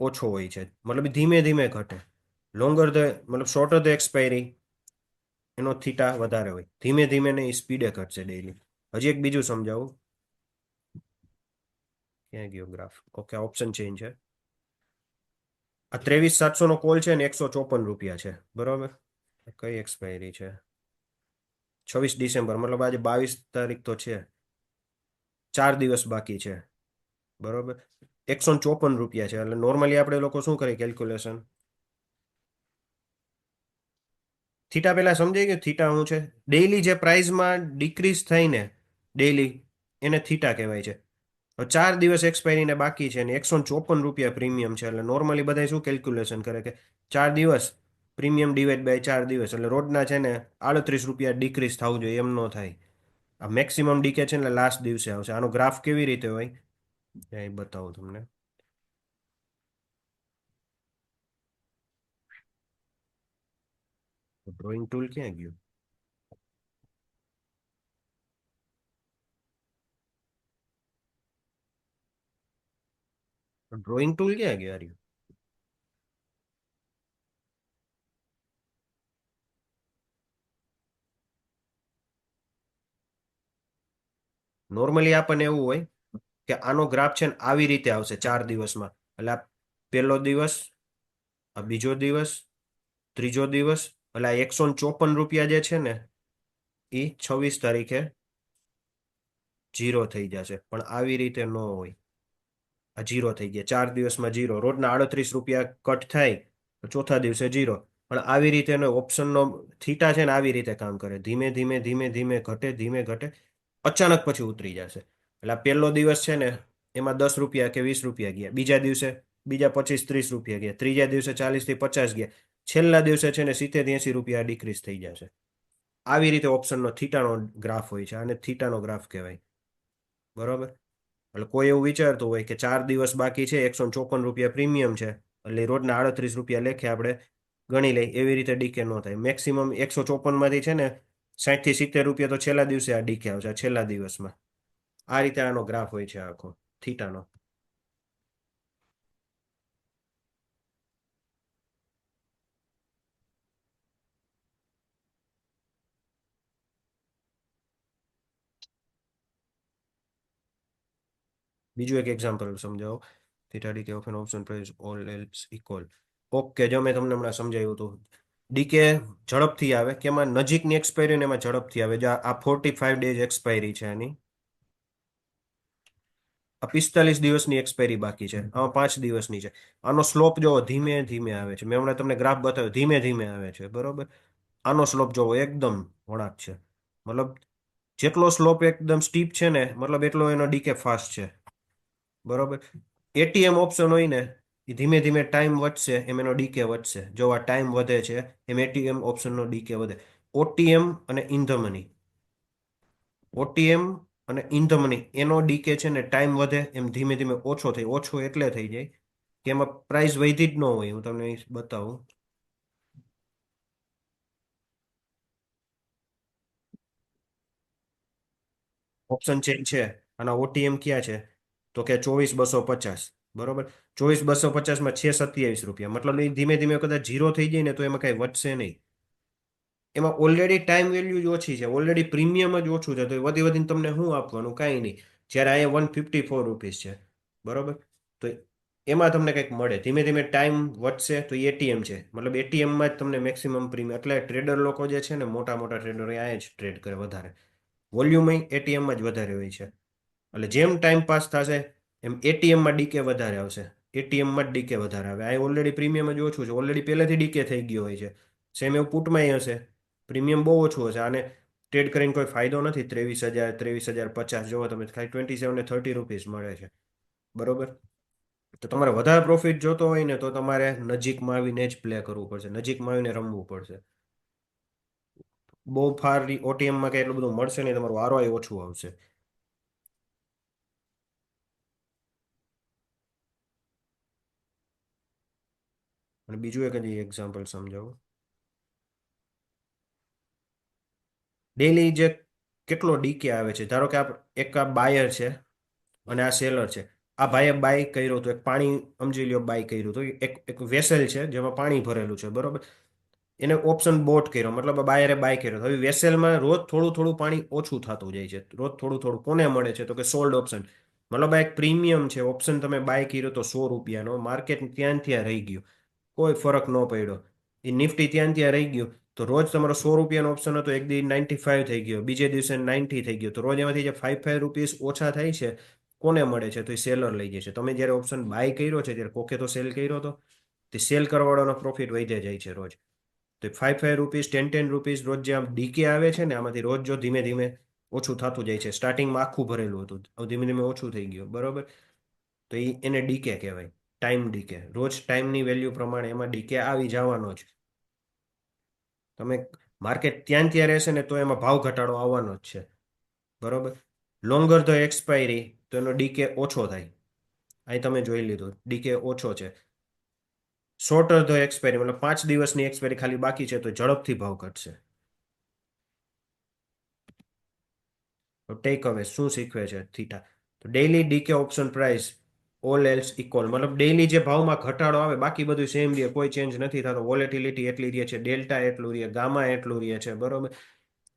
ઓછો હોય છે, મતલબ ધીમે ધીમે ઘટે. લોંગર ધ મતલબ શોર્ટર ધ એક્સપાયરી, એનો થીટા વધારે હોય. ધીમે ધીમે ને એ સ્પીડે ઘટશે ડેઈલી. હજી એક બીજું સમજાવું. ક્યાં ગયો ગ્રાફ? ઓકે, ઓપ્શન ચેન્જ છે. આ 23,700 નો કોલ છે ને, ₹154 છે. બરોબર, કઈ એક્સપાયરી છે? 26 ડિસેમ્બર, મતલબ આજે 22 તારીખ તો છે, 4 દિવસ બાકી છે. બરોબર, ₹154 છે. એટલે નોર્મલી આપણે લોકો શું કરીએ કેલ્ક્યુલેશન? થીટા પેલા સમજાઈ ગયું થીટા શું છે? ડેઈલી જે પ્રાઇસમાં ડિક્રીઝ થઈને ડેઈલી, એને થીટા કહેવાય છે. 4 દિવસ એક્સપાયરીને બાકી છે ને ₹154 પ્રીમિયમ છે. એટલે નોર્મલી બધા શું કેલ્ક્યુલેશન કરે કે 4 દિવસ પ્રીમિયમ ડિવાઈડ બાય 4 દિવસ, એટલે રોજના છે ને ₹38 ડિક્રીઝ થવું જોઈએ. એમ ન થાય. આ મેક્સિમમ ડીકે છે ને લાસ્ટ દિવસે આવશે. આનો ગ્રાફ કેવી રીતે હોય એ બતાવું તમને. ડ્રોઈંગ ટૂલ ક્યાં ગયું? ડ્રોઈંગ ટૂલ ક્યાં ગયું? યાર, નોર્મલી આપણને એવું હોય કે આનો ગ્રાફ છે ને આવી રીતે આવશે 4 દિવસમાં. એટલે આ પહેલો દિવસ, આ બીજો દિવસ, ત્રીજો દિવસ, એટલે આ ₹154 જે છે ને એ 26 તારીખે 0 થઈ જશે. પણ આવી રીતે ન હોય. આ 0 થઈ ગયા 4 દિવસમાં 0. રોજના ₹38 કટ થાય તો ચોથા દિવસે 0. પણ આવી રીતે ઓપ્શનનો થીટા છે ને આવી રીતે કામ કરે. ધીમે ધીમે ધીમે ધીમે ઘટે, ધીમે ઘટે, અચાનક પછી ઉતરી જશે. એટલે આ પહેલો દિવસ છે ને એમાં ₹10 કે ₹20 ગયા. બીજા દિવસે બીજા 25-30 રૂપિયા ગયા. ત્રીજા દિવસે 40 થી 50 ગયા. છેલ્લા દિવસે છે ને 70 થી 80 રૂપિયા ડિક્રીઝ થઈ જશે. આવી રીતે ઓપ્શનનો થીટાનો ગ્રાફ હોય છે, અને થીટાનો ગ્રાફ કહેવાય. બરોબર, એટલે કોઈ એવું વિચારતું હોય કે 4 દિવસ બાકી છે, ₹154 પ્રીમિયમ છે, એટલે રોજના ₹38 લેખે આપણે ગણી લઈ. એવી રીતે ડીકે ન થાય. મેક્સિમમ 154 માંથી છે ને 60 થી 70 રૂપિયા તો છેલ્લા દિવસે આ ડીકે આવશે, છેલ્લા દિવસમાં. આ રીતે આનો ગ્રાફ હોય છે આખો થીટાનો. બીજું એક એક્ઝામ્પલ સમજાવો. Theta decay of an option price all else equal. Okay, જો મેં તમને હમણાં સમજાવ્યું હતું. ડીકે ઝડપથી આવે, કેમાં નજીકની એક્સપાયરી એમાં ઝડપથી આવે. જો આ 45 ડેઝ એક્સપાયરી છે આની, આ 45 દિવસની એક્સપાયરી બાકી છે, આમાં 5 દિવસની છે. આનો સ્લોપ જોવો ધીમે ધીમે આવે છે. મેં હમણાં તમને ગ્રાફ બતાવ્યો, ધીમે ધીમે આવે છે. બરોબર, આનો સ્લોપ જોવો એકદમ વળાંક છે. મતલબ જેટલો સ્લોપ એકદમ સ્ટીપ છે ને, મતલબ એટલો એનો ડીકે ફાસ્ટ છે. બરોબર, એટીએમ ઓપ્શન હોય ને એ ધીમે ધીમે ટાઈમ વધશે એમ એનો ડીકે વધશે. જો આ ટાઈમ વધે છે એમ એટીએમ ઓપ્શનનો ડીકે વધે. ઓટીએમ અને ઇન ધ મની, ઓટીએમ અને ઇન ધ મની એનો ડીકે છે ને ટાઈમ વધે એમ ધીમે ધીમે ઓછો થઈ. ઓછો એટલે થઈ જાય કે એમાં પ્રાઇસ વધી જ ન હોય. હું તમને બતાવું. ઓપ્શન ચેન્જ છે. આના ઓટીએમ ક્યાં છે તો કે 24,250. બરોબર, 24,250 માં છે ₹27. મતલબ એ ધીમે ધીમે કદાચ 0 થઈ જાય ને તો એમાં કઈ વધશે નહીં. એમાં ઓલરેડી ટાઈમ વેલ્યુ જ ઓછી છે, ઓલરેડી પ્રીમિયમ જ ઓછું છે, તો એ વધી વધીને તમને શું આપવાનું? કાંઈ નહીં. જ્યારે અહીંયા ₹154 છે. બરોબર, તો એમાં તમને કંઈક મળે. ધીમે ધીમે ટાઈમ વધશે તો એટીએમ છે, મતલબ એટીએમમાં જ તમને મેક્સિમમ પ્રીમિયમ. એટલે ટ્રેડર લોકો જે છે ને, મોટા મોટા ટ્રેડર અહીંયા જ ટ્રેડ કરે વધારે. વોલ્યુમ એટીએમમાં જ વધારે હોય છે. એટલે જેમ ટાઈમ પાસ થશે એમ એટીએમમાં ડીકે વધારે આવશે. એટીએમમાં જ ડીકે વધારે આવે. આ ઓલરેડી પ્રીમિયમ જ ઓછું છે, ઓલરેડી પહેલેથી ડીકે થઈ ગયો હોય છે. સેમ એવું પુટમાંય હશે, પ્રીમિયમ બહુ ઓછું હશે. આને ટ્રેડ કરીને કોઈ ફાયદો નથી. 23,000, 23,050 જોવો તમે, ખાલી 27 ને ₹30 મળે છે. બરોબર, તો તમારે વધારે પ્રોફિટ જોતો હોય ને તો તમારે નજીકમાં આવીને જ પ્લે કરવું પડશે, નજીકમાં આવીને રમવું પડશે. બહુ ફાર ઓટીએમમાં કઈ એટલું બધું મળશે નહીં, તમારું આરઓઆઈ ઓછું આવશે. અને બીજું એક હજી એક્ઝામ્પલ સમજાવું. ડેલી જે કેટલો ડીકે આવે છે, ધારો કે એક આ બાયર છે અને આ સેલર છે. આ ભાઈએ બાય કર્યું હતું, એક પાણી સમજી લ્યો બાય કર્યું હતું, એક વેસલ છે જેમાં પાણી ભરેલું છે, બરોબર. એને ઓપ્શન બોટ કર્યો, મતલબ બાયરે બાય કર્યો. હવે વેસેલમાં રોજ થોડું થોડું પાણી ઓછું થતું જાય છે, રોજ થોડું થોડું. કોને મળે છે? તો કે સોલ્ડ ઓપ્શન. મતલબ આ એક પ્રીમિયમ છે ઓપ્શન. તમે બાય કર્યો તો 100 રૂપિયાનો, માર્કેટ ત્યાં ત્યાં રહી ગયું, કોઈ ફરક ન પડ્યો. એ નિફ્ટી ત્યાં ત્યાં રહી ગયું, તો રોજ તમારો 100 રૂપિયાનો ઓપ્શન હતો, એક દી 95 થઈ ગયો, બીજે દિવસે 90 થઈ ગયો, તો રોજ એમાંથી જે 5 રૂપીસ ઓછા થાય છે, કોને મળે છે? તો એ સેલર લઈ જાય છે. તમે જ્યારે ઓપ્શન બાય કર્યો છે ત્યારે કોકે તો સેલ કર્યો હતો, તે સેલ કરવાળાનો પ્રોફિટ વધે જાય છે રોજ. તો 5 રૂપીસ 10 રૂપીસ રોજ જે આમ ડીકે આવે છે ને, આમાંથી રોજ જો ધીમે ધીમે ઓછું થતું જાય છે. સ્ટાર્ટિંગમાં આખું ભરેલું હતું, હવે ધીમે ધીમે ઓછું થઈ ગયું, બરોબર. તો એને ડીકે કહેવાય, ટાઈમ ડીકે. રોજ ટાઈમની વેલ્યુ પ્રમાણે એમાં ડીકે આવી જવાનો જ. તમે માર્કેટ ત્યાં ત્યાં રહેશે ને તો એમાં ભાવ ઘટાડો આવવાનો જ છે, બરોબર. લોંગર ધ એક્સપાયરી, તો એનો ડીકે ઓછો થાય. અહીં તમે જોઈ લીધું, ડીકે ઓછો છે. શોર્ટર ધ એક્સપાયરી, મતલબ 5 દિવસની એક્સપાયરી ખાલી બાકી છે, તો ઝડપથી ભાવ ઘટશે. ટેક અવે શું શીખવે છે થીટા? તો daily decay option price all else equal, મતલબ ડેઈલી જે ભાવમાં ઘટાડો આવે બાકી બધું સેમ રહે, કોઈ ચેન્જ નથી થતો. વોલેટિલિટી એટલી રહે છે, ડેલ્ટા એટલું રહે, ગામા એટલું રહે છે, બરોબર.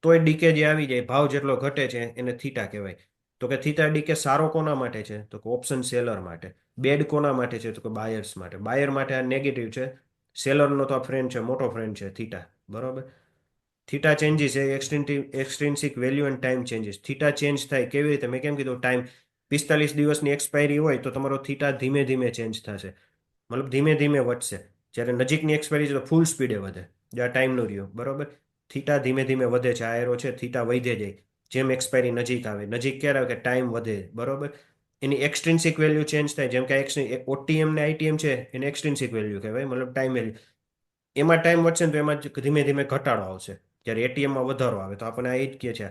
તોય ડીકે જે આવી જાય, ભાવ જેટલો ઘટે છે, એને થીટા કહેવાય. તો કે થીટા ડીકે સારો કોના માટે છે? તો કે ઓપ્શન સેલર માટે. બેડ કોના માટે છે? તો કે બાયર્સ માટે. બાયર માટે આ નેગેટિવ છે, સેલરનો તો આ ફ્રેન્ડ છે, મોટો ફ્રેન્ડ છે થીટા, બરોબર. થીટા ચેન્જીસ એ extrinsic value and time changes. Theta change થાય કેવી રીતે? મેં કેમ કીધું, ટાઈમ 45 દિવસની એક્સપાયરી હોય તો તમારો થીટા ધીમે ધીમે ચેન્જ થશે, મતલબ ધીમે ધીમે વધશે. જ્યારે નજીકની એક્સપાયરી છે તો ફૂલ સ્પીડે વધે, જે આ ટાઈમનો રહ્યો, બરોબર. થીટા ધીમે ધીમે વધે છે, આ એરો છે, થીટા વધે જાય જેમ એક્સપાયરી નજીક આવે. નજીક ક્યારે આવે? કે ટાઈમ વધે, બરોબર. એની એક્સટ્રિન્સિક વેલ્યુ ચેન્જ થાય, જેમ કે ઓટીએમ ને આઈટીએમ છે, એને એક્સટ્રિન્સિક વેલ્યુ કહેવાય, મતલબ ટાઈમ વેલ્યુ. એમાં ટાઈમ વધશે ને તો એમાં ધીમે ધીમે ઘટાડો આવશે, જ્યારે એટીએમમાં વધારો આવે. તો આપણે આ એ જ કહે છે,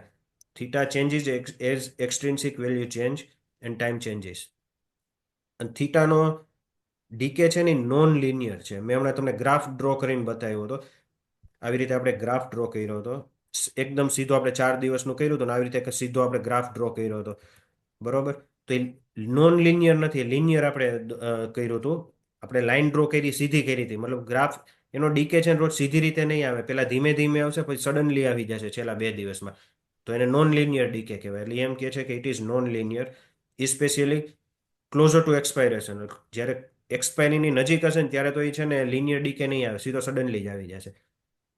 theta changes as extrinsic value change and time changes. અને થીટાનો ડીકે છે ને નોન લિનિયર છે. મેં હમણાં તમને ગ્રાફ ડ્રો કરીને બતાવ્યો હતો. આવી રીતે આપણે ગ્રાફ ડ્રો કર્યો હતો, એકદમ સીધો. આપણે 4 દિવસનું કર્યું હતું ને આવી રીતે સીધો આપણે ગ્રાફ ડ્રો કર્યો હતો, બરોબર. તો એ નોન લિનિયર નથી, લિનિયર આપણે કર્યું હતું. આપણે લાઈન ડ્રો કરી, સીધી કરી હતી, મતલબ ગ્રાફ એનો ડીકે છે ને રોજ સીધી રીતે નહીં આવે, પેલા ધીમે ધીમે આવશે, પછી સડનલી આવી જશે છેલ્લા 2 દિવસમાં. તો એને નોન લિનિયર ડીકે કહેવાય. એટલે એમ કે છે કે it is non linear, specially closer to expiration. જ્યારે એક્સપાયરીની નજીક હશે ને ત્યારે તો એ છે ને લિનિયર ડીકે નહીં આવે, સીધો સડનલી જ આવી જશે.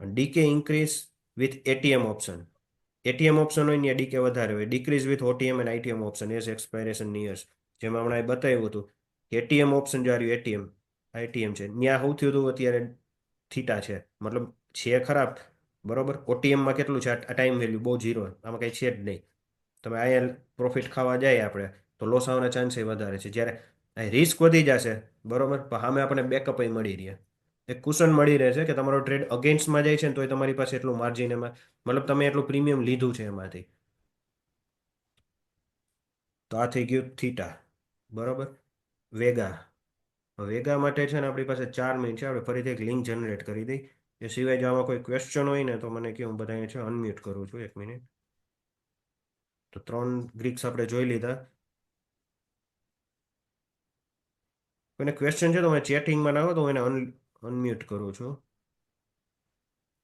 Decay increase with ATM option. ATM option હોય ને ડીકે વધારે હોય. Decrease with OTM and ITM option as expiration nears. જેમાં હમણાં બતાવ્યું હતું એટીએમ ઓપ્શન જો આવ્યું, એટીએમ આઈટીએમ છે, ત્યાં સૌથી વધુ અત્યારે થીટા છે, મતલબ છે ખરાબ, બરોબર. ઓટીએમમાં કેટલું છે? આ ટાઈમ વેલ્યુ બહુ ઝીરો, આમાં કંઈ છે જ નહીં. તમે અહીંયા પ્રોફિટ ખાવા જાય આપણે તો લોસ આવવાના ચાન્સ વધારે છે. જ્યારે રિસ્ક વધી જશે, બરોબર, પણ સામે આપણને બેકઅપ મળી રહે, એક કુશન મળી રહે છે કે તમારો ટ્રેડ અગેન્સ્ટમાં જાય છે ને તોય તમારી પાસે એટલું માર્જિન એમાં, મતલબ તમે એટલું પ્રીમિયમ લીધું છે એમાંથી. તો આ થઈ ગયું થીટા, બરોબર. વેગા. વેગા માટે છે ને આપણી પાસે 4 મિનિટ છે, આપણે ફરીથી એક લિંક જનરેટ કરી દઈ. એ સિવાય જો આમાં કોઈ ક્વેશ્ચન હોય ને તો મને કે હું બધાને છે અનમ્યુટ કરું છું, 1 મિનિટ. તો 3 ગ્રીક્સ આપણે જોઈ લીધા. કોઈને ક્વેશ્ચન છે તો મને ચેટિંગમાં નાખો તો હું એને અનમ્યુટ કરું છું.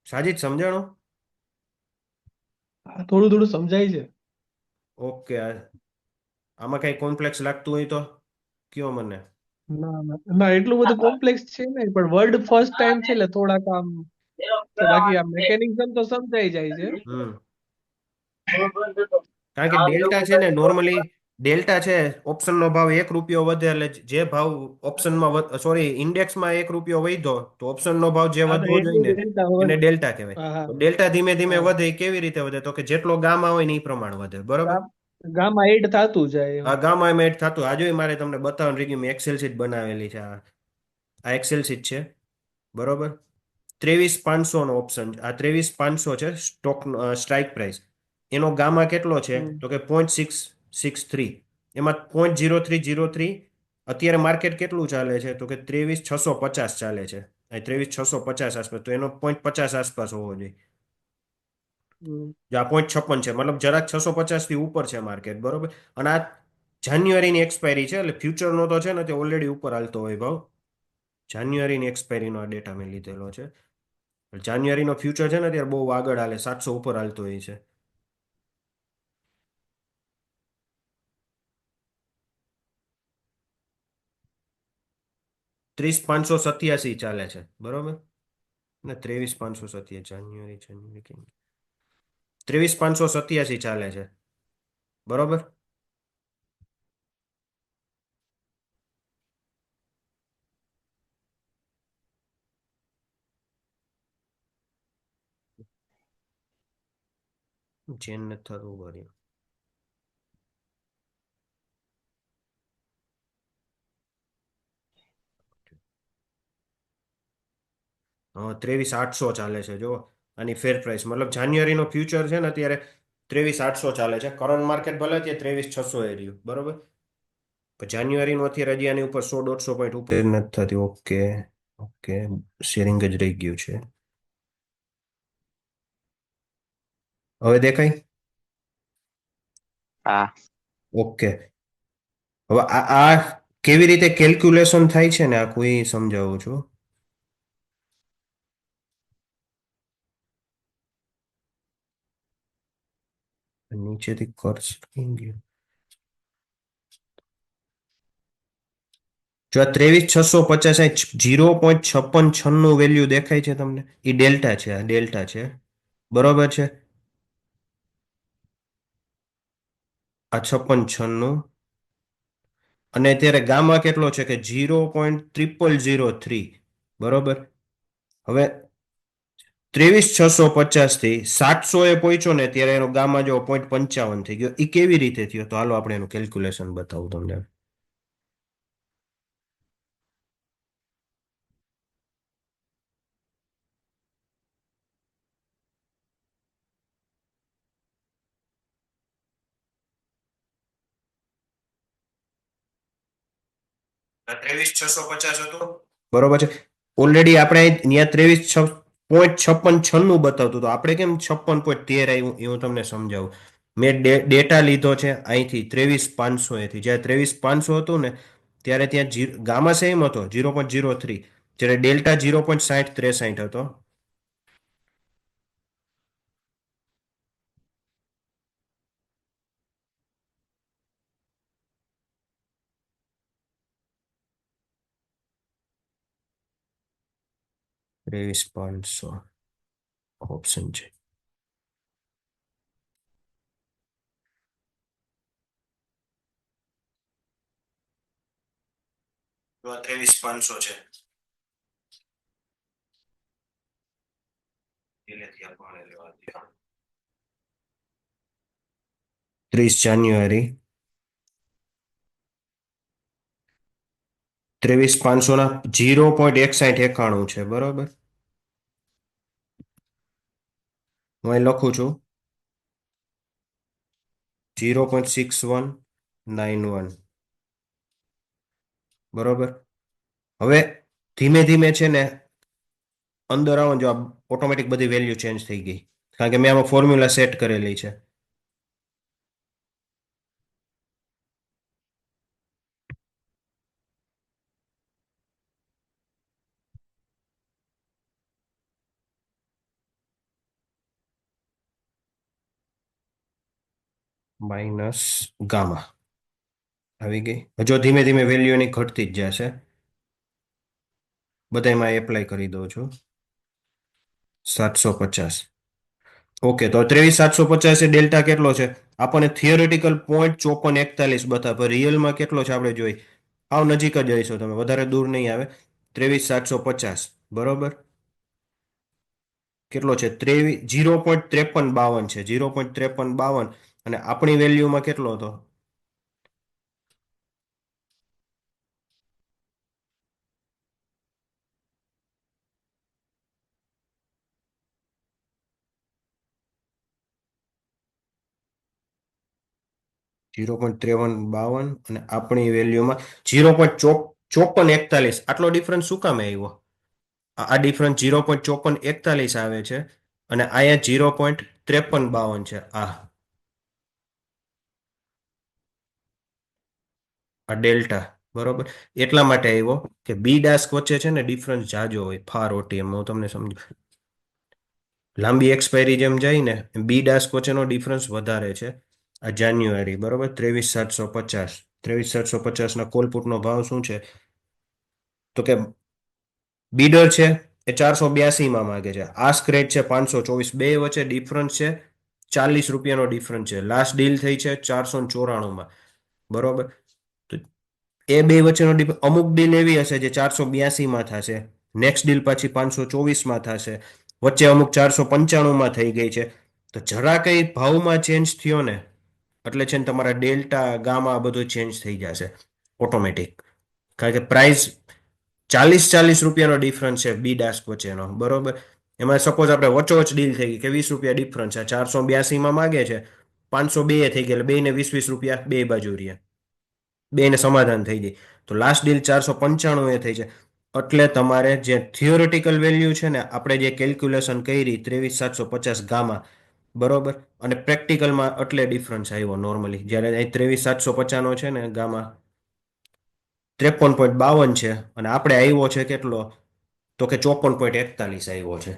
સાજીદ સમજાણો? હા, થોડું થોડું સમજાય છે. ઓકે. આમાં કઈ કોમ્પ્લેક્સ લાગતું હોય તો કયો મને. ના ના ના, એટલું બધું કોમ્પ્લેક્સ છે નહીં, પણ વર્ડ ફર્સ્ટ ટાઈમ છે એટલે થોડાક આમ છે. બાકી આ મેકેનિઝમ તો સમજાઈ જાય છે. હમ કારણ કે ડેલ્ટા છે ને, નોર્મલી ડેલ્ટા છે, ઓપ્શનનો ભાવ 1 રૂપિયો વધે એટલે જે ભાવ ઓપ્શનમાં, સોરી, ઇન્ડેક્સમાં 1 રૂપિયો વધ્યો તો ઓપ્શનનો ભાવ જે હા, તો વધવો જોઈએ એટલું ને ડેલ્ટા એને હોય. ડેલ્ટા કહેવાય. હા હા તો ડેલ્ટા ધીમે ધીમે હા. વધે. એ કેવી રીતે વધે? તો કે જેટલો ગામા હોય ને એ પ્રમાણે વધે, બરોબર. ગામા એડ થતું જાય એમ. આ ગામા એમ એડ થતું. આ જોઈ મારે તમને બતાવવાની રહી ગઈ, મેં એક્સેલ શીટ બનાવેલી છે. આ એક્સેલ શીટ છે, બરોબર. 23,500 નો ઓપ્શન. આ 23,500 છે સ્ટોક સ્ટ્રાઇક પ્રાઇસ. એનો ગામા કેટલો છે? હમ. તો કે 0.663. એમાં 0.0303. અત્યારે માર્કેટ કેટલું ચાલે છે? તો કે 23,650 ચાલે છે. 23,650 આસપાસ. તો એનો 0.50 આસપાસ હોવો જોઈએ. હમ. જો આ 0.56 છે, મતલબ જરાક 650 થી ઉપર છે માર્કેટ, બરોબર. અને આ જાન્યુઆરીની એક્સપાયરી છે એટલે ફ્યુચરનો તો છે ને તે ઓલરેડી ઉપર હાલતો હોય ભાવ. જાન્યુઆરીની એક્સપાયરીનો આ ડેટા મેં લીધેલો છે. જાન્યુઆરીનો ફ્યુચર છે ને ત્યારે બહુ આગળ હાલે, 700 ઉપર હાલતો હોય છે. 30,587 ચાલે છે બરોબર ને. 23,587 જાન્યુઆરી કેમ 23,587 ચાલે છે બરોબર. ચેન નથી થતું ભર્યું. હા, 23,800 ચાલે છે જો. આની ફેર પ્રાઇસ મતલબ જાન્યુઆરીનો ફ્યુચર છે ને અત્યારે 23,800 ચાલે છે. કરંટ માર્કેટ ભલે અત્યારે 23,600 એ રહ્યું બરોબર. પણ જાન્યુઆરીનું અત્યારે હજી આની ઉપર 100-150 પોઈન્ટ ઉપર નથી થતી. ઓકે ઓકે, શેરિંગ જ રહી ગયું છે. હવે દેખાય? હા ઓકે. હવે આ કેવી રીતે કેલ્ક્યુલેશન થાય છે ને આખું એ સમજાવું છું. નીચેથી ખર્ચ થઈ ગયો. જો આ 23,650 0.5696 વેલ્યુ દેખાય છે તમને, એ ડેલ્ટા છે. આ ડેલ્ટા છે બરોબર છે. આ 5696 અને અત્યારે ગામા કેટલો છે કે 0.0003 બરોબર. હવે 23,650 થી 700 એ પહોંચ્યો ને ત્યારે એનો ગામા જો 0.55 થઈ ગયો. એ કેવી રીતે થયો? તો હાલો આપણે એનું કેલ્ક્યુલેશન બતાવું તમને. 23,650 હતું બરોબર છે. ઓલરેડી આપણે ત્યાં 23,5696 બતાવતું. તો આપણે કેમ 56.13 આવ્યું એ હું તમને સમજાવું. મેં ડેટા લીધો છે અહીંથી 23,500 એથી. જ્યારે 23,500 હતું ને ત્યારે ત્યાં ગામા સેમ હતો 0.03, જ્યારે ડેલ્ટા 0.6063 હતો. ત્રેવીસ પાંચસો ઓપ્શન છે. 23,500 છે. 30 જાન્યુઆરી 23,500 ના 0.6191 છે બરોબર. હું અહીં લખું છું 0.6191 બરોબર. હવે ધીમે ધીમે છે ને અંદર આવો, જો ઓટોમેટિક બધી વેલ્યુ ચેન્જ થઈ ગઈ કારણ કે મેં આમાં ફોર્મ્યુલા સેટ કરેલી છે. માઇનસ ગામા આવી ગઈ. હજુ ધીમે ધીમે વેલ્યુ એની ઘટતી જ જશે. બધામાં એપ્લાય કરી દઉં છું. 750. ઓકે, તો 23,750 એ ડેલ્ટા કેટલો છે આપણને થિયોરેટિકલ 0.5441 બતાવે. રિયલમાં કેટલો છે આપણે જોઈ. આવ નજીક જ આવીશો તમે, વધારે દૂર નહીં આવે. 23,750 બરોબર. કેટલો છે? 0.5352 છે. 0.5352 અને આપણી વેલ્યુમાં કેટલો હતો? 0.5352 અને આપણી વેલ્યુમાં 0.5441. આટલો ડિફરન્સ શું કામ આવ્યો? આ ડિફરન્સ 0.5441 આવે છે અને અહીંયા 0.5352 છે. આ ડેલ્ટા, બરોબર. એટલા માટે આવ્યો કે બી ડાસ્ક વચ્ચે છે ને ડિફરન્સ જાજો હોય, ફાર ઓટીએમ. હું તમને સમજુ, લાંબી એક્સપાયરી જેમ જાય ને બી ડાસ્ક વચ્ચેનો ડિફરન્સ વધારે છે. આ જાન્યુઆરી, બરોબર, 23,750. 23,750 ના કોલપુટનો ભાવ શું છે? તો કે બીડર છે એ 482 માં માગે છે, આસ્ક રેટ છે 524. બે વચ્ચે ડિફરન્સ છે 40 રૂપિયાનો ડિફરન્સ છે. લાસ્ટ ડીલ થઈ છે 494 માં, બરોબર. તો એ બે વચ્ચેનો અમુક ડીલ એવી હશે જે 482 માં થશે, નેક્સ્ટ ડીલ પાછી 524 માં થશે, વચ્ચે અમુક 495 માં થઈ ગઈ છે. તો જરા કઈ ભાવમાં ચેન્જ થયો ને એટલે છે ને તમારા ડેલ્ટા ગામા બધું ચેન્જ થઈ જશે ઓટોમેટિક. કારણ કે પ્રાઇસ 40 રૂપિયાનો ડિફરન્સ છે બી ડાસ્ક વચ્ચેનો, બરોબર. એમાં સપોઝ આપણે વચ્ચોવચ ડીલ થઈ ગઈ કે 20 રૂપિયા ડિફરન્સ છે, 482 માં માગે છે, 502 થઈ ગયા, બે ને 20 રૂપિયા બે બાજુ રહ્યા, બે ને સમાધાન થઈ જાય. તો લાસ્ટ ડીલ 495 એ થઈ છે. એટલે તમારે જે થિયોરિટિકલ વેલ્યુ છે ને, આપણે જે કેલ્ક્યુલેશન કરી 23,750 ગામા, બરોબર, અને પ્રેક્ટિકલમાં એટલે ડિફરન્સ આવ્યો નોર્મલી. જ્યારે 23,750 નો છે ને ગામા 53.52 છે, અને આપણે આવ્યો છે કેટલો? તો કે 54.41 આવ્યો છે.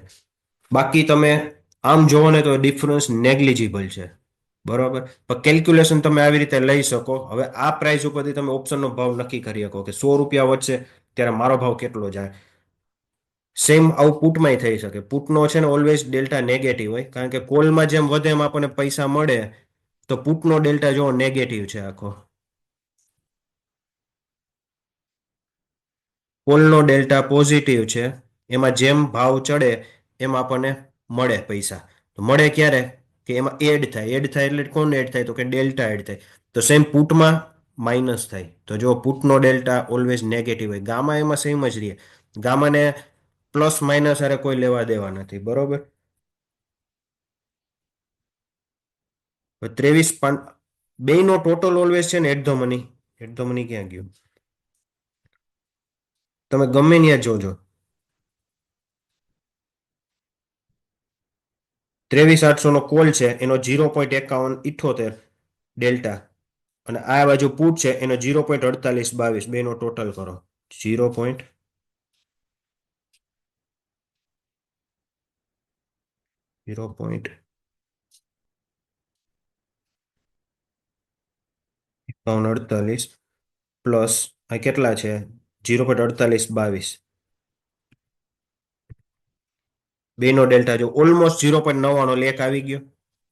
બાકી તમે આમ જોવો ને તો ડિફરન્સ નેગ્લિજિબલ છે, બરોબર. પણ કેલ્ક્યુલેશન તમે આવી રીતે લઈ શકો. હવે આ પ્રાઇસ ઉપરથી તમે ઓપ્શનનો ભાવ નક્કી કરી શકો કે 100 રૂપિયા વધશે ત્યારે મારો ભાવ કેટલો જાય. સેમ આવું પુટમાં થઈ શકે. પુટનો છે ને ઓલવેઝ ડેલ્ટા નેગેટિવ હોય, કારણ કે કોલમાં જેમ વધે એમ આપણને પૈસા મળે, તો પુટનો ડેલ્ટા જો નેગેટિવ છે આખો. કોલનો ડેલ્ટા પોઝિટિવ છે, એમાં જેમ ભાવ ચડે એમ આપણને મળે પૈસા. તો મળે ક્યારે? કે એમાં એડ થાય. એડ થાય એટલે કોણ એડ થાય? તો કે ડેલ્ટા એડ થાય. તો સેમ પુટમાં માઇનસ થાય. તો જો પુટનો ડેલ્ટા ઓલવેઝ નેગેટિવ હોય. ગામા એમાં સેમ જ રહે. ગામાને પ્લસ માઇનસ અરે કોઈ લેવા દેવા નથી, બરોબર. 23 બે નો ટોટલ ઓલવેઝ છે ને at the money. At the money ક્યાં ગયું? તમે ગમે ત્યાં જોજો. 23,800 નો કોલ છે, એનો 0.5178 ડેલ્ટા, અને આ બાજુ પુટ છે એનો 0.4822. બે નો ટોટલ કરો 0. 0.48 પ્લસ આ કેટલા છે? 0.4822. બે નો ડેલ્ટા જો ઓલમોસ્ટ 0.99 લેખ આવી ગયો,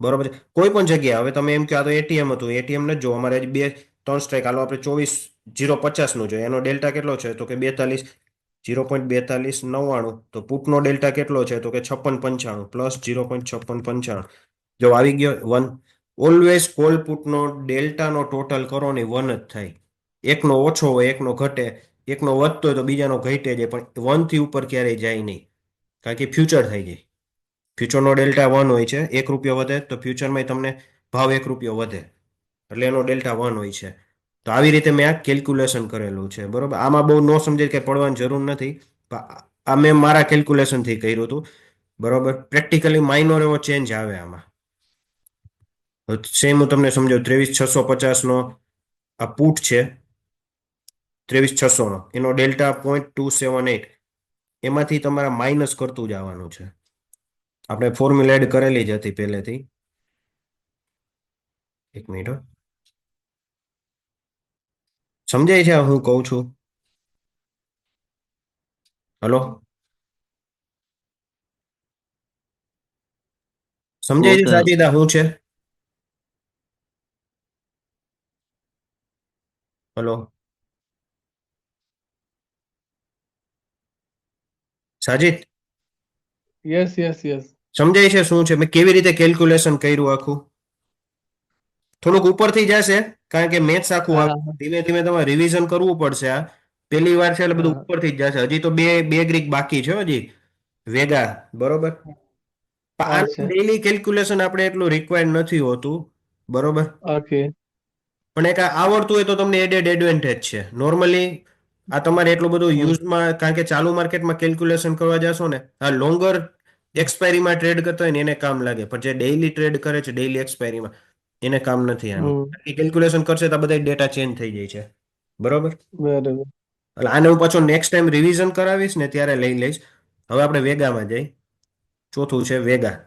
બરોબર છે. કોઈ પણ જગ્યાએ હવે તમે એમ કે આ તો એટીએમ હતું, એટીએમ નથી જો, અમારે 2-3 સ્ટ્રાઇક હાલો, આપણે 24,050 નું જોઈએ. એનો ડેલ્ટા કેટલો છે? તો કે 42, 0.4299. તો પુટનો ડેલ્ટા કેટલો છે? તો કે 5695 પ્લસ 0.5695. જો આવી ગયો 1. ઓલવેઝ કોલ પુટનો ડેલ્ટાનો ટોટલ કરો ને 1 જ થાય. એકનો ઓછો હોય, એકનો ઘટે, એકનો વધતો હોય તો બીજાનો ઘટે જાય, પણ 1 થી ઉપર ક્યારેય જાય નહીં, કારણ કે ફ્યુચર થઈ જાય. ફ્યુચરનો ડેલ્ટા 1 હોય છે. 1 રૂપિયો વધે તો ફ્યુચરમાં તમને ભાવ 1 રૂપિયો વધે, એટલે એનો ડેલ્ટા 1 હોય છે. તો આવી રીતે મેં આ કેલ્ક્યુલેશન કરેલું છે, બરોબર. આમાં બહુ ન સમજાય કે પડવાની જરૂર નથી. આ મેં મારા કેલ્ક્યુલેશનથી કર્યું હતું, બરોબર. પ્રેક્ટિકલી માઇનોર એવો ચેન્જ આવે આમાં. સેમ હું તમને સમજાવું. 23,650 નો આ પુટ છે, 23,600 નો, એનો ડેલ્ટા 0.278. એમાંથી તમારે માઇનસ કરતું જવાનું છે. આપણે ફોર્મ્યુલા એડ કરેલી જ હતી પહેલેથી. એક મિનિટ, સમજાય છે હું કહું છું? હલો, સમજાય છે ઓકે. સાજીદા શું છે? હલો સાજીદ, યસ યસ યસ. સમજાય છે શું છે? મેં કેવી રીતે કેલ્ક્યુલેશન કર્યું આખું? થોડુંક ઉપરથી જશે, કારણ કે મેથ્સ આખું હા આવે. હા ધીમે ધીમે તમારે રિવિઝન કરવું પડશે. આ પહેલી વાર છે એટલે બધું હા. ઉપરથી જ જશે. હજી તો બે ગ્રીક બાકી છે હજી વેગા, બરોબર. આનું અચ્છા. ડેઈલી કેલ્ક્યુલેશન આપણે એટલું રિક્વાયર્ડ નથી હોતું, બરોબર. ઓકે. પણ એક આ આવડતું હોય તો તમને એડેડ એડવાન્ટેજ છે. નોર્મલી આ તમારે એટલું બધું હમ યુઝમાં, કારણ કે ચાલુ માર્કેટમાં કેલ્ક્યુલેશન કરવા જશો ને, આ લોંગર એક્સપાયરીમાં ટ્રેડ કરતા હોય ને એને કામ લાગે, પણ જે ડેઈલી ટ્રેડ કરે છે ડેઈલી એક્સપાયરીમાં એને કામ નથી આનું. હમ એ કેલ્ક્યુલેશન કરશે તો બધા ડેટા ચેન્જ થઈ જાય છે. બરોબર. બરાબર. એટલે આને હું પાછું નેક્સ્ટ ટાઈમ રિવિઝન કરાવીશ ને ત્યારે લઈ લઈશ. હવે આપણે વેગામાં જઈ. ચોથું છે વેગા.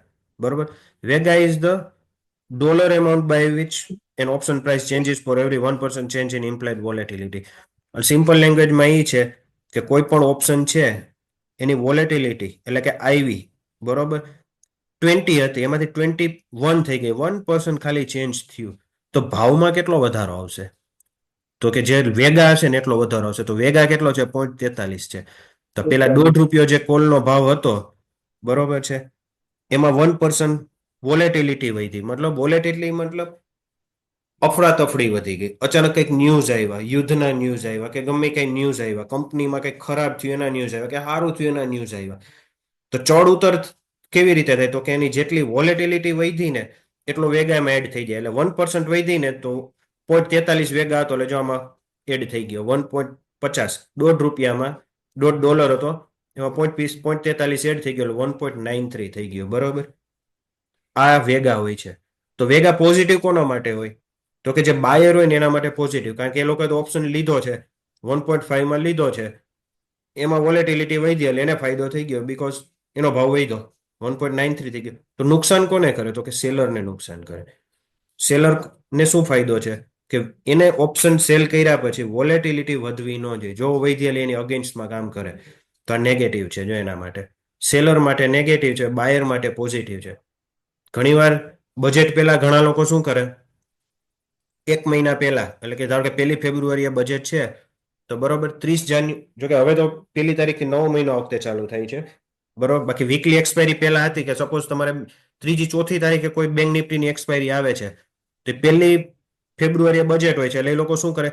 બરોબર. Vega is the dollar amount by which an option price changes for every 1% change in implied volatility. Simple લેંગ્વેજમાં એ છે કે કોઈ પણ ઓપ્શન છે એની વોલેટિલિટી એટલે કે આઈવી બરોબર 20 હતી એમાંથી 21 થઈ ગઈ 1% ખાલી ચેન્જ થયું તો ભાવમાં કેટલો વધારો આવશે તો કે જે વેગા હશે ને એટલો વધારો આવશે તો વેગા કેટલો છે 0.43 છે તો પેલા ₹1.5 જે કોલનો ભાવ હતો બરોબર છે એમાં 1% વોલેટિલિટી વધી મતલબ વોલેટિલિટી મતલબ અફડાતફડી વધી ગઈ અચાનક કંઈક ન્યૂઝ આવ્યા યુદ્ધના ન્યૂઝ આવ્યા કે ગમે કઈ ન્યૂઝ આવ્યા કંપનીમાં કંઈક ખરાબ થયું એના ન્યૂઝ આવ્યા કે સારું થયું એના ન્યૂઝ આવ્યા તો ચડ ઉતર કેવી રીતે થાય તો કે એની જેટલી વોલેટિલિટી વધી ને એટલો વેગામાં એડ થઈ જાય એટલે 1% વધી ને તો 0.43 વેગા હતો એટલે જો આમાં એડ થઈ ગયો 1.50 ₹1.50 $1 હતો એમાં 0.43 એડ થઈ ગયો 1.93 થઈ ગયો બરોબર આ વેગા હોય છે તો વેગા પોઝિટિવ કોના માટે હોય તો કે જે બાયર હોય ને એના માટે પોઝિટિવ કારણ કે એ લોકોએ તો ઓપ્શન લીધો છે 1.5 લીધો છે એમાં વોલેટિલિટી વધી એટલે એને ફાયદો થઈ ગયો બીકોઝ એનો ભાવ વધ્યો 1.93 થઈ ગયો તો નુકસાન કોને કરે તો કે સેલરને નુકસાન કરે સેલરને શું ફાયદો છે કે એને ઓપ્શન સેલ કર્યા પછી વોલેટિલિટી વધવી ન જોઈએ જો વધી એટલે એની અગેન્સ્ટમાં કામ કરે તો આ નેગેટિવ છે જો એના માટે સેલર માટે નેગેટિવ છે બાયર માટે પોઝિટિવ છે ઘણીવાર બજેટ પહેલા ઘણા લોકો શું કરે 1 મહિના પહેલા એટલે કે ધારો કે 1 ફેબ્રુઆરી બજેટ છે તો બરોબર 30 જાન્યુઆરી જોકે હવે તો 1 તારીખથી નવો મહિનો વખતે ચાલુ થાય છે બરોબર બાકી વીકલી એક્સપાયરી પહેલા હતી કે સપોઝ તમારે 3 થી 4 તારીખે કોઈ બેંક નિફ્ટીની એક્સપાયરી આવે છે તો 1 ફેબ્રુઆરી બજેટ હોય છે એટલે એ લોકો શું કરે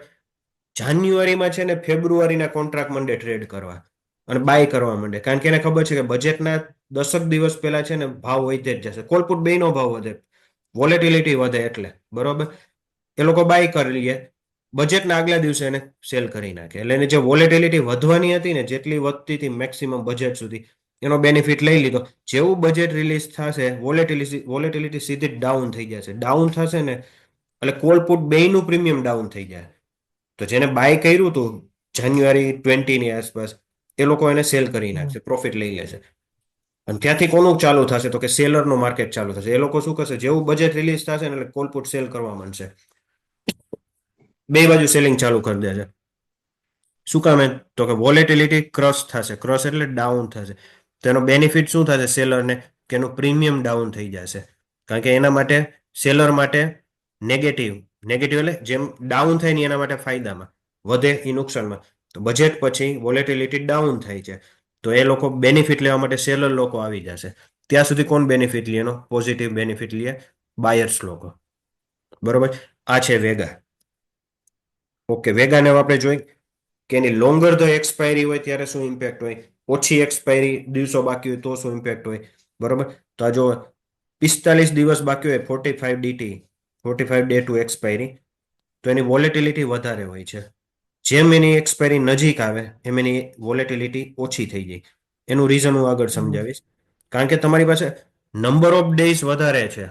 જાન્યુઆરીમાં છે ને ફેબ્રુઆરીના કોન્ટ્રાક્ટ માંડે ટ્રેડ કરવા અને બાય કરવા માંડે કારણ કે એને ખબર છે કે બજેટના 10 દિવસ પહેલા છે ને ભાવ વધે જ જશે કોલપુટ બેનો ભાવ વધે વોલેટિલિટી વધે એટલે બરોબર એ લોકો બાય કરી લઈએ બજેટના આગલા દિવસે એને સેલ કરી નાખે એટલે એને જે વોલેટિલિટી વધવાની હતી ને જેટલી વધતી હતી મેક્સિમમ બજેટ સુધી એનો બેનિફિટ લઈ લીધો જેવું બજેટ રિલીઝ થશે વોલેટિલિટી સીધી ડાઉન થઈ જશે ડાઉન થશે ને એટલે કોલપુટ બેયનું પ્રીમિયમ ડાઉન થઈ જાય તો જેને બાય કર્યું હતું જાન્યુઆરી 20 ની આસપાસ એ લોકો એને સેલ કરી નાખશે પ્રોફિટ લઈ લેશે અને ત્યાંથી કોનું ચાલુ થશે તો કે સેલરનું માર્કેટ ચાલુ થશે એ લોકો શું કરશે જેવું બજેટ રિલીઝ થશે ને એટલે કોલપુટ સેલ કરવા માંડશે બે બાજુ સેલિંગ ચાલુ કરી દેશે શું કામ તો કે વોલેટિલિટી ક્રોસ થશે ક્રોસ એટલે ડાઉન થશે તેનો બેનિફિટ શું થશે સેલરને કે એનું પ્રીમિયમ ડાઉન થઈ જશે કારણ કે એના માટે સેલર માટે નેગેટિવ નેગેટિવ એટલે જેમ ડાઉન થાય ને એના માટે ફાયદામાં વધે એ નુકસાનમાં તો બજેટ પછી વોલેટિલિટી ડાઉન થાય છે તો એ લોકો બેનિફિટ લેવા માટે સેલર લોકો આવી જશે ત્યાં સુધી કોણ બેનિફિટ લે એનો પોઝિટિવ બેનિફિટ લે બાયર્સ લોકો બરોબર આ છે વેગા ઓકે વેગાને આપણે જોઈ કે એની લોંગર ધ એક્સપાયરી હોય ત્યારે શું ઇમ્પેક્ટ હોય ઓછી એક્સપાયરી દિવસો બાકી હોય તો શું ઇમ્પેક્ટ હોય બરોબર તો આ જો 45 દિવસ બાકી હોય 45 DT 45 ડે ટુ એક્સપાયરી તો એની વોલેટિલિટી વધારે હોય છે જેમ એની એક્સપાયરી નજીક આવે એમ એની વોલેટિલિટી ઓછી થઈ જાય એનું રીઝન હું આગળ સમજાવીશ કારણ કે તમારી પાસે નંબર ઓફ ડેઝ વધારે છે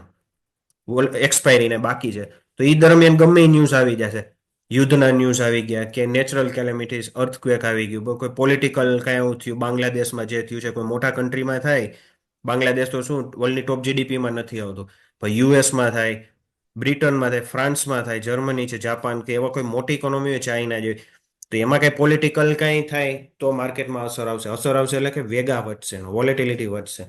એક્સપાયરીને બાકી છે તો એ દરમિયાન ગમે ન્યૂઝ આવી જશે યુદ્ધના ન્યૂઝ આવી ગયા કે નેચરલ કેલેમિટીઝ અર્થક્વેક આવી ગયું કોઈ પોલિટિકલ કઈ એવું થયું બાંગ્લાદેશમાં જે થયું છે કોઈ મોટા કન્ટ્રીમાં થાય બાંગ્લાદેશ તો શું વર્લ્ડની ટોપ જીડીપીમાં નથી આવતું પણ યુએસમાં થાય બ્રિટનમાં થાય ફ્રાન્સમાં થાય જર્મની છે જાપાન કે એવા કોઈ મોટી ઇકોનોમી હોય ચાઇના જેવી તો એમાં કઈ પોલિટિકલ કઈ થાય તો માર્કેટમાં અસર આવશે એટલે કે વેગા વધશે વોલેટિલિટી વધશે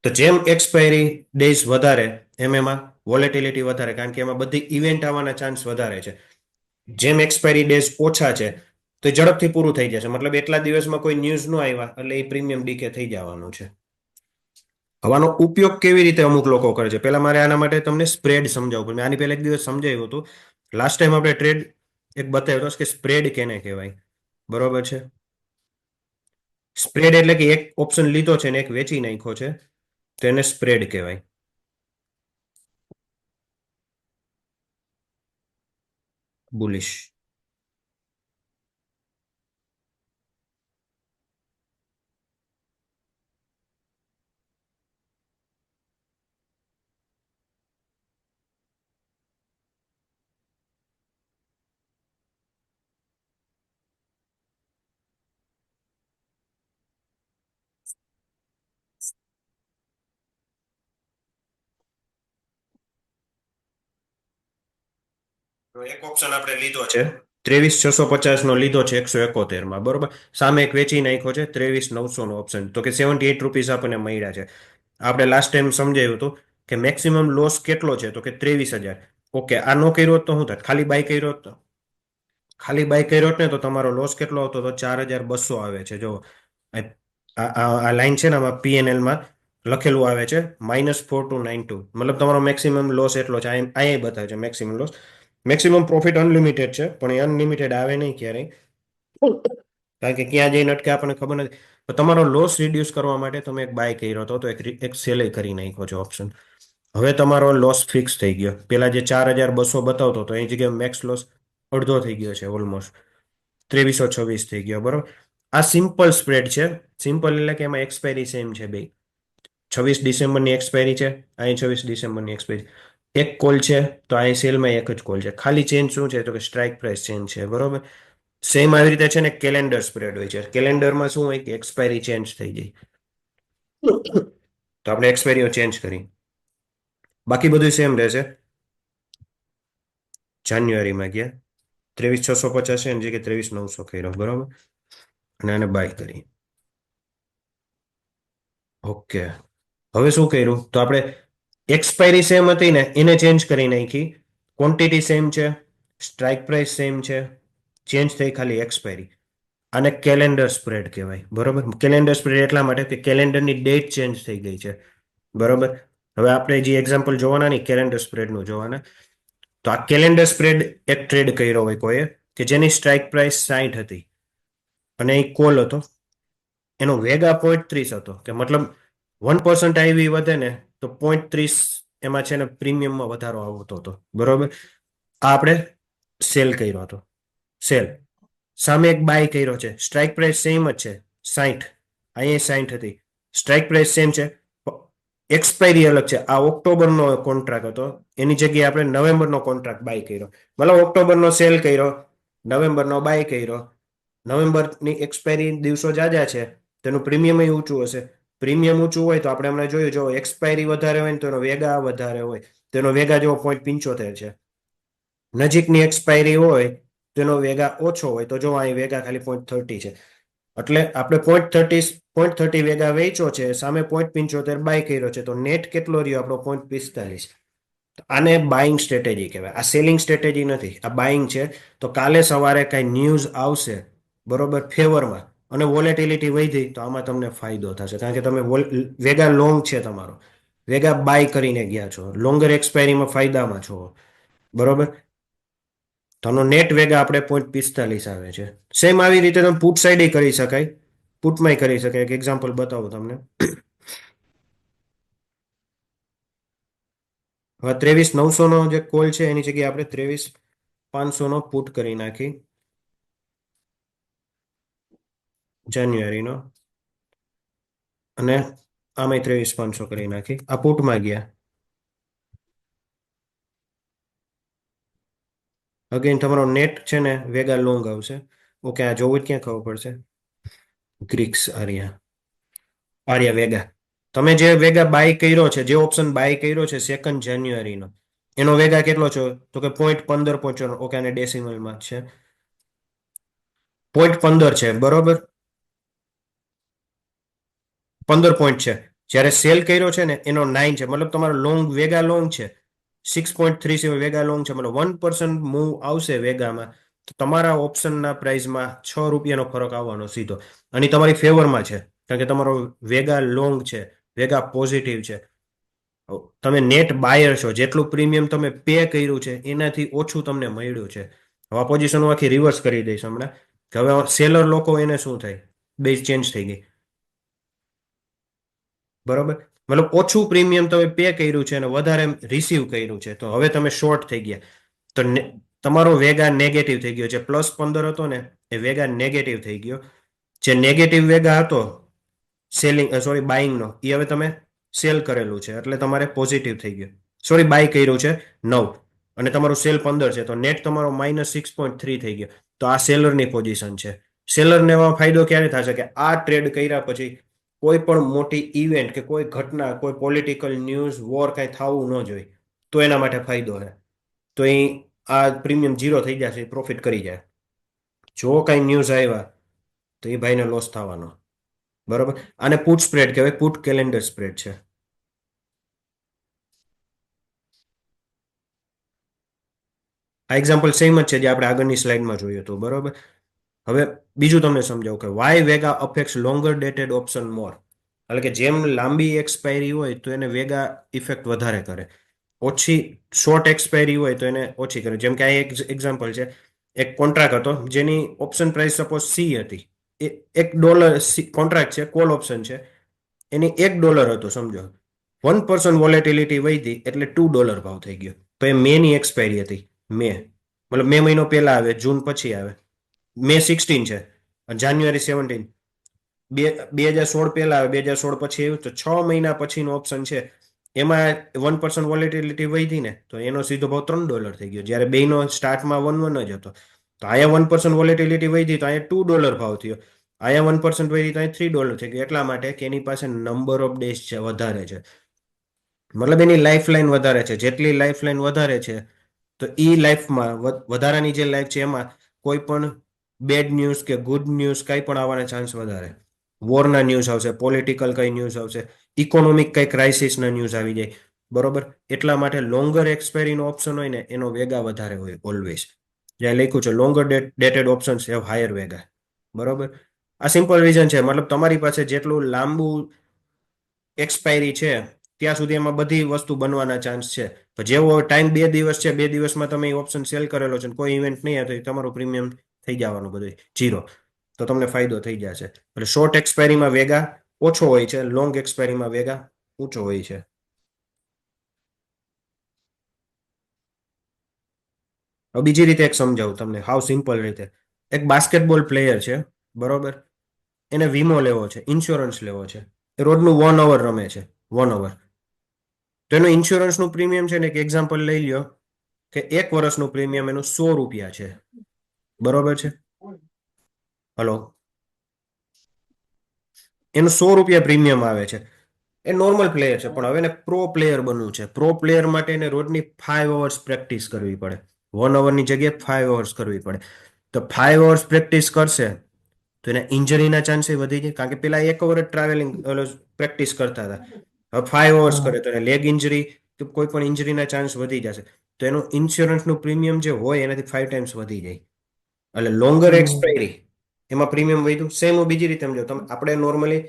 તો જેમ એક્સપાયરી ડેઝ વધારે એમ એમાં વોલેટિલિટી વધારે કારણ કે એમાં બધી ઇવેન્ટ આવવાના ચાન્સ વધારે છે જેમ એક્સપાયરી ડેઝ ઓછા છે તો ઝડપથી પૂરું થઈ જશે મતલબ એટલા દિવસમાં કોઈ ન્યૂઝ ન આવ્યા એટલે એ પ્રીમિયમ ડીકે થઈ જવાનું છે હવાનો ઉપયોગ કેવી રીતે અમુક લોકો કરે છે પેલા મારે આના માટે તમને સ્પ્રેડ સમજાવવું પડે આની પહેલા એક દિવસ સમજાવ્યું હતું લાસ્ટ ટાઈમ આપણે ટ્રેડ એક બતાવ્યો હતો કે સ્પ્રેડ કેને કહેવાય બરોબર છે સ્પ્રેડ એટલે કે એક ઓપ્શન લીધો છે ને એક વેચી નાખ્યો છે તેને સ્પ્રેડ કહેવાય બુલિશ એક ઓપ્શન આપણે લીધો છે 23,650 નો લીધો છે 171 માં, બરોબર. સામે એક વેચી નાખ્યો છે 23,900 નો ઓપ્શન, તો કે 78 રૂપીસ આપણને મળ્યા છે. આપણે લાસ્ટ ટાઈમ સમજાયું હતું કે મેક્સિમમ લોસ કેટલો છે, તો કે 23,000. ઓકે, આ નો કર્યો હોત તો શું થાય? ખાલી બાય કર્યો હોત તો ખાલી બાય કર્યો હોત ને તો તમારો લોસ કેટલો આવતો? તો 4,200 આવે છે. જો આ લાઈન છે ને, આમાં પીએનએલ માં લખેલું આવે છે -4292, મતલબ તમારો મેક્સિમમ લોસ એટલો છે. અહીંયા બતાવે છે maximum loss. Maximum profit unlimited છે, પણ એ અનલિમિટેડ આવે નહીં ક્યારેય, કારણ કે ક્યાં જઈને અટકે આપણને ખબર નથી. તો તમારો લોસ રિડ્યુસ કરવા માટે તમે એક બાય કર્યો હતો, તો એક સેલે કરી નાખ્યો છે ઓપ્શન. હવે તમારો લોસ ફિક્સ થઈ ગયો. પેલા જે 4,200 બતાવતો હતો એની જગ્યાએ મેક્સ લોસ અડધો થઈ ગયો છે, ઓલમોસ્ટ 2326 થઈ ગયો, બરોબર. આ સિમ્પલ સ્પ્રેડ છે. સિમ્પલ એટલે કે એમાં એક્સપાયરી સેમ છે બે. 26 ડિસેમ્બરની એક્સપાયરી છે, અહીં 26 ડિસેમ્બરની એક્સપાયરી. એક કોલ છે તો અહીં સેલમાં એક જ કોલ છે. ખાલી ચેન્જ શું છે? તો કે સ્ટ્રાઇક પ્રાઇસ ચેન્જ છે, બરોબર. સેમ આવી રીતે છે ને કેલેન્ડર સ્પ્રેડ હોય છે. કેલેન્ડરમાં શું હોય કે એક્સપાયરી ચેન્જ થઈ જાય, તો આપણે એક્સપાયરીઓ ચેન્જ કરી. બાકી બધું સેમ રહેશે. જાન્યુઆરીમાં ગયા 23,650 છે, એની જગ્યાએ 23,900 કર્યો, બરોબર. અને આને બાય કરી. ઓકે, હવે શું કર્યું? તો આપણે એક્સપાયરી સેમ હતી ને એને ચેન્જ કરી નાખી. ક્વોન્ટિટી સેમ છે, સ્ટ્રાઇક પ્રાઇસ સેમ છે, ચેન્જ થઈ ખાલી એક્સપાયરી. આને કેલેન્ડર સ્પ્રેડ કહેવાય, બરોબર. કેલેન્ડર સ્પ્રેડ એટલા માટે કે કેલેન્ડરની ડેટ ચેન્જ થઈ ગઈ છે, બરોબર. હવે આપણે જે એક્ઝામ્પલ જોવાના નહીં, કેલેન્ડર સ્પ્રેડનું જોવાના. તો આ કેલેન્ડર સ્પ્રેડ એક ટ્રેડ કર્યો હોય કોઈએ, કે જેની સ્ટ્રાઇક પ્રાઇસ 60 હતી અને એ કોલ હતો, એનો વેગા 0.30 હતો, કે મતલબ 1% આવી વધે ને તો 0.30 એમાં છે ને પ્રીમિયમમાં વધારો આવતો હતો, બરોબર. આ આપણે સેલ કર્યો હતો, સેલ. સામે એક બાય કર્યો છે, સ્ટ્રાઇક પ્રાઇસ સેમ જ છે 60, અહીંયા 60 હતી, સ્ટ્રાઇક પ્રાઇસ સેમ છે, એક્સપાયરી અલગ છે. આ ઓક્ટોબરનો કોન્ટ્રાક્ટ હતો, એની જગ્યાએ આપણે નવેમ્બરનો કોન્ટ્રાક્ટ બાય કર્યો. મતલબ ઓક્ટોબરનો સેલ કર્યો, નવેમ્બરનો બાય કર્યો. નવેમ્બરની એક્સપાયરી દિવસો જાજા છે, તેનું પ્રીમિયમ ઊંચું હશે. પ્રીમિયમ ઊંચું હોય તો આપણે હમણાં જોયું, જો એક્સપાયરી વધારે હોય ને તો એનો વેગા વધારે હોય. તેનો વેગા જેવો 0.75 છે. નજીકની એક્સપાયરી હોય તેનો વેગા ઓછો હોય, તો જો અહીં વેગા ખાલી 0.30 છે. એટલે આપણે 0.30 વેગા વેચો છે, સામે 0.75 બાય કર્યો છે, તો નેટ કેટલો રહ્યો આપણો? 0.45. આને બાઇંગ સ્ટ્રેટેજી કહેવાય. આ સેલિંગ સ્ટ્રેટેજી નથી, આ બાઇંગ છે. તો કાલે સવારે કઈ ન્યૂઝ આવશે, બરોબર, ફેવરમાં, અને વોલેટિલિટી વધી, તો આમાં તમને ફાયદો થશે, કારણ કે તમે વેગા લોંગ છે, તમારો વેગા બાય કરીને ગયા છો, લોંગર એક્સપાયરીમાં ફાયદામાં છો, બરોબર. તો નેટ વેગા આપણે 0.45 આવે છે. સેમ આવી રીતે તમે પુટ સાઈડ કરી શકાય, પુટમાંય કરી શકાય. એક એક્ઝામ્પલ બતાવું તમને. હવે 23,900 નો જે કોલ છે એની જગ્યાએ આપણે 23,500 નો પુટ કરી નાખી, જાન્યુઆરીનો. અને આમાં 23,500 કરી નાખી. આ પુટમાં ગયા. અગેન તમારો નેટ છે ને વેગા લોંગ આવશે. ઓકે, આ જોવું જ ક્યાં ખબર પડશે? ગ્રીક્સ આર્યા વેગા. તમે જે વેગા બાય કર્યો છે, જે ઓપ્શન બાય કર્યો છે 2 જાન્યુઆરીનો, એનો વેગા કેટલો છે? તો કે 0.15. ઓકે, અને ડેસિમલમાં છે 0.15 છે, બરોબર. 15 પોઈન્ટ છે. જ્યારે સેલ કર્યો છે ને એનો 9 છે, મતલબ તમારો લોંગ વેગા લોંગ છે 6.37 વેગા લોંગ છે, મતલબ 1% મૂવ આવશે વેગામાં, તો તમારા ઓપ્શનના પ્રાઇસમાં 6 રૂપિયાનો ફરક આવવાનો સીધો. અને તમારી ફેવરમાં છે, કારણ કે તમારો વેગા લોંગ છે, વેગા પોઝિટિવ છે. તમે નેટ બાયર છો, જેટલું પ્રીમિયમ તમે પે કર્યું છે એનાથી ઓછું તમને મળ્યું છે. હવે પોઝિશન હું આખી રિવર્સ કરી દઈશ હમણાં, કે હવે સેલર લોકો એને શું થાય, બેઝ ચેન્જ થઈ ગઈ, બરોબર. મતલબ ઓછું પ્રીમિયમ તમે પે કર્યું છે અને વધારે રિસીવ કર્યું છે, તો હવે તમે શોર્ટ થઈ ગયા. તો તમારો વેગા નેગેટિવ થઈ ગયો છે. +15 હતો ને એ વેગા નેગેટિવ થઈ ગયો. જે નેગેટિવ વેગા હતો સેલિંગ, સોરી, બાઇંગનો, એ હવે તમે સેલ કરેલું છે, એટલે તમારે પોઝિટિવ થઈ ગયો. સોરી, બાય કર્યું છે 9 અને તમારું સેલ 15 છે, તો નેટ તમારો -6.3 થઈ ગયો. તો આ સેલરની પોઝિશન છે. સેલરને એવો ફાયદો ક્યારે થશે કે આ ટ્રેડ કર્યા પછી કોઈ પણ મોટી ઇવેન્ટ કે કોઈ ઘટના, કોઈ પોલિટિકલ ન્યૂઝ, વોર કઈ થવું ન જોઈએ, તો એના માટે ફાયદો છે. તો એ આ પ્રીમિયમ 0 થઈ જશે, પ્રોફિટ કરી જાય. જો કઈ ન્યૂઝ આવ્યા તો એ ભાઈને લોસ થવાનો. બરોબર. આને પુટ સ્પ્રેડ કહેવાય, પુટ કેલેન્ડર સ્પ્રેડ છે. આ એક્ઝામ્પલ સેમ જ છે જે આપણે આગળની સ્લાઇડમાં જોયું હતું. બરોબર. હવે બીજું તમને સમજાવું કે Y વેગા affects longer dated option મોર. એટલે કે જેમ લાંબી એક્સપાયરી હોય તો એને વેગા ઇફેક્ટ વધારે કરે, ઓછી શોર્ટ એક્સપાયરી હોય તો એને ઓછી કરે. જેમ કે આ એક એક્ઝામ્પલ છે, એક કોન્ટ્રાક્ટ હતો જેની ઓપ્શન પ્રાઇસ સપોઝ સી હતી. $1 કોન્ટ્રાક્ટ છે, કોલ ઓપ્શન છે, એની $1 હતો સમજો. 1% વોલેટિલિટી વધી એટલે $2 ભાવ થઈ ગયો. તો એ મે ની એક્સપાયરી હતી. મે મતલબ મે મહિનો પહેલા આવે, જૂન પછી આવે. મે 16 છે અને જાન્યુઆરી 17, 2016 પહેલા આવે, 2016 પછી આવ્યું. તો 6 મહિના પછીનો ઓપ્શન છે, એમાં 1% વોલેટિલિટી વધી ને તો એનો સીધો ભાવ $3 થઈ ગયો, જ્યારે બેનો સ્ટાર્ટમાં 1 જ હતો. તો અહીંયા 1% વોલેટિલિટી વધી તો અહીંયા $2 ભાવ થયો. અહીંયા 1% વધી તો અહીંયા $3 થઈ ગયો. એટલા માટે કે એની પાસે નંબર ઓફ ડેઝ છે વધારે છે, મતલબ એની લાઈફ લાઈન વધારે છે. જેટલી લાઈફ લાઈન વધારે છે તો એ લાઈફમાં વધારાની જે લાઈફ છે એમાં કોઈ પણ બેડ ન્યૂઝ કે ગુડ ન્યૂઝ કઈ પણ આવવાના ચાન્સ વધારે. વોરના ન્યૂઝ આવશે, પોલિટિકલ કઈ ન્યૂઝ આવશે, ઇકોનોમિક કઈ ક્રાઇસિસના ન્યૂઝ આવી જાય. બરોબર. એટલા માટે લોંગર એક્સપાયરીનો ઓપ્શન હોય ને એનો વેગા વધારે હોય ઓલવેઝ. જ્યાં લખ્યું છે longer dated options have higher vega. બરોબર. આ સિમ્પલ રીઝન છે, મતલબ તમારી પાસે જેટલું લાંબુ એક્સપાયરી છે ત્યાં સુધી એમાં બધી વસ્તુ બનવાના ચાન્સ છે. તો જેવો ટાઈમ 2 દિવસ છે, 2 દિવસમાં તમે ઓપ્શન સેલ કરેલો છે, કોઈ ઇવેન્ટ નહીં હતો, તમારું પ્રીમિયમ થઈ જવાનું બધું 0. તો તમને ફાયદો થઈ જશે. એટલે શોર્ટ એક્સપાયરીમાં વેગા ઓછો હોય છે, લોંગ એક્સપાયરીમાં વેગા ઊંચો હોય છે. હવે બીજી રીતે એક સમજાવું તમને, હાવ સિમ્પલ રીતે. એક બાસ્કેટબોલ પ્લેયર છે, બરોબર. એને વીમો લેવો છે, ઇન્સ્યોરન્સ લેવો છે. એ રોજનું 1 અવર રમે છે, 1 અવર. તો એનું ઇન્સ્યોરન્સનું પ્રીમિયમ છે ને, એક એક્ઝામ્પલ લઈ લ્યો કે 1 વર્ષનું પ્રીમિયમ એનું ₹100 છે. બરોબર છે. હલો, એનું ₹100 પ્રીમિયમ આવે છે. એ નોર્મલ પ્લેયર છે, પણ હવે એને પ્રો પ્લેયર બનવું છે. પ્રો પ્લેયર માટે એને રોજની 5 અવર્સ પ્રેક્ટિસ કરવી પડે. 1 અવરની જગ્યાએ 5 અવર્સ કરવી પડે. તો 5 અવર્સ પ્રેક્ટિસ કરશે તો એને ઇન્જરીના ચાન્સ વધી જાય, કારણ કે પેલા 1 અવર જ ટ્રાવેલિંગ પ્રેક્ટિસ કરતા હતા. હવે 5 અવર્સ કરે તો એને લેગ ઇન્જરી કે કોઈ પણ ઇન્જરીના ચાન્સ વધી જશે. તો એનું ઇન્સ્યોરન્સનું પ્રીમિયમ જે હોય એનાથી 5 ટાઈમ્સ વધી જાય. એટલે લોંગર એક્સપાયરી એમાં પ્રીમિયમ વધ્યું. સેમ હું બીજી રીતે સમજો, તમે આપણે નોર્મલી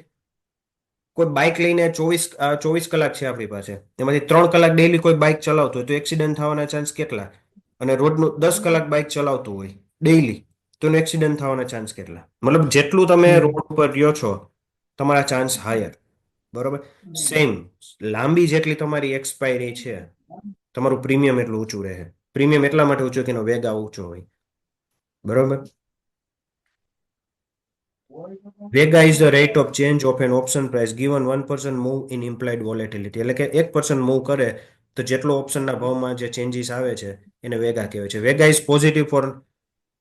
કોઈ બાઇક લઈને 24 કલાક છે આપણી પાસે, એમાંથી 3 કલાક ડેઈલી કોઈ બાઇક ચલાવતું હોય તો એક્સિડન્ટ થવાના ચાન્સ કેટલા? અને રોજનું 10 કલાક બાઇક ચલાવતું હોય ડેઈલી તો એનું એક્સિડન્ટ થવાના ચાન્સ કેટલા? મતલબ જેટલું તમે રોડ ઉપર રહ્યો છો તમારા ચાન્સ હાયર. બરોબર. સેમ લાંબી જેટલી તમારી એક્સપાયરી છે તમારું પ્રીમિયમ એટલું ઊંચું રહે. પ્રીમિયમ એટલા માટે ઊંચું કે એનો વેગા ઊંચો હોય. બરોબર. Vega is the rate of change of an option price given 1% move in implied volatility. એટલે કે 1% મૂવ કરે તો જેટલો ઓપ્શનના ભાવમાં જે ચેન્જીસ આવે છે એને વેગા કહેવાય છે. વેગા ઇઝ પોઝિટિવ ફોર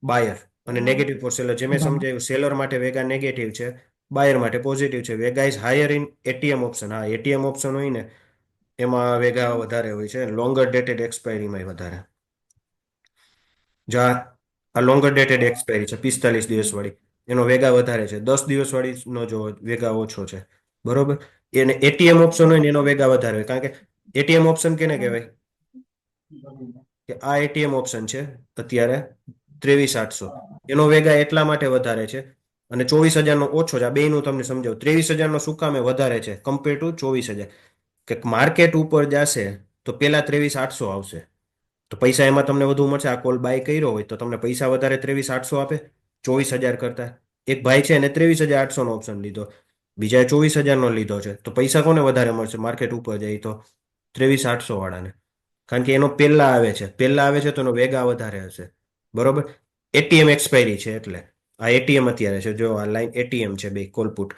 બાયર અને નેગેટિવ ફોર સેલર. જે મેં સમજાવ્યું, સેલર માટે વેગા નેગેટિવ છે, બાયર માટે પોઝિટિવ છે. Vega is higher in ATM option. હા, એટીએમ ઓપ્શન હોય ને એમાં વેગા વધારે હોય છે, લોંગર ડેટેડ એક્સપાયરીમાં વધારે. જા આ લોંગર ડેટેડ એક્સપાયરી છે 45 દિવસ વાળી, એનો વેગા વધારે છે. 10 દિવસ વાળી નો જો વેગા ઓછો છે. બરોબર. એને એટીએમ ઓપ્શન હોય ને એનો વેગા વધારે હોય, કારણ કે એટીએમ ઓપ્શન કેને કહેવાય કે આ એટીએમ ઓપ્શન છે અત્યારે 23,800, એનો વેગા એટલા માટે વધારે છે અને 24,000 નો ઓછો છે. આ બેનું તમને સમજાવું. 23,000 નો શું કામે વધારે છે કમ્પેર ટુ 24,000? કે માર્કેટ ઉપર જશે તો પેલા 23,800 આવશે તો પૈસા એમાં તમને વધુ મળશે. આ કોલ બાય કર્યો હોય તો તમને પૈસા વધારે 23,800 આપે 24,000 કરતા. એક ભાઈ છે એને 23,800 નો ઓપ્શન લીધો, બીજાએ 24,000 નો લીધો છે, તો પૈસા કોને વધારે મળશે માર્કેટ ઉપર જાય તો? 23,800 વાળાને, કારણ કે એનો પહેલા આવે છે તો એનો વેગા વધારે હશે. બરોબર. એટીએમ એક્સપાયરી છે એટલે આ એટીએમ અત્યારે છે, જો આ લાઈન એટીએમ છે, બે કોલપુટ,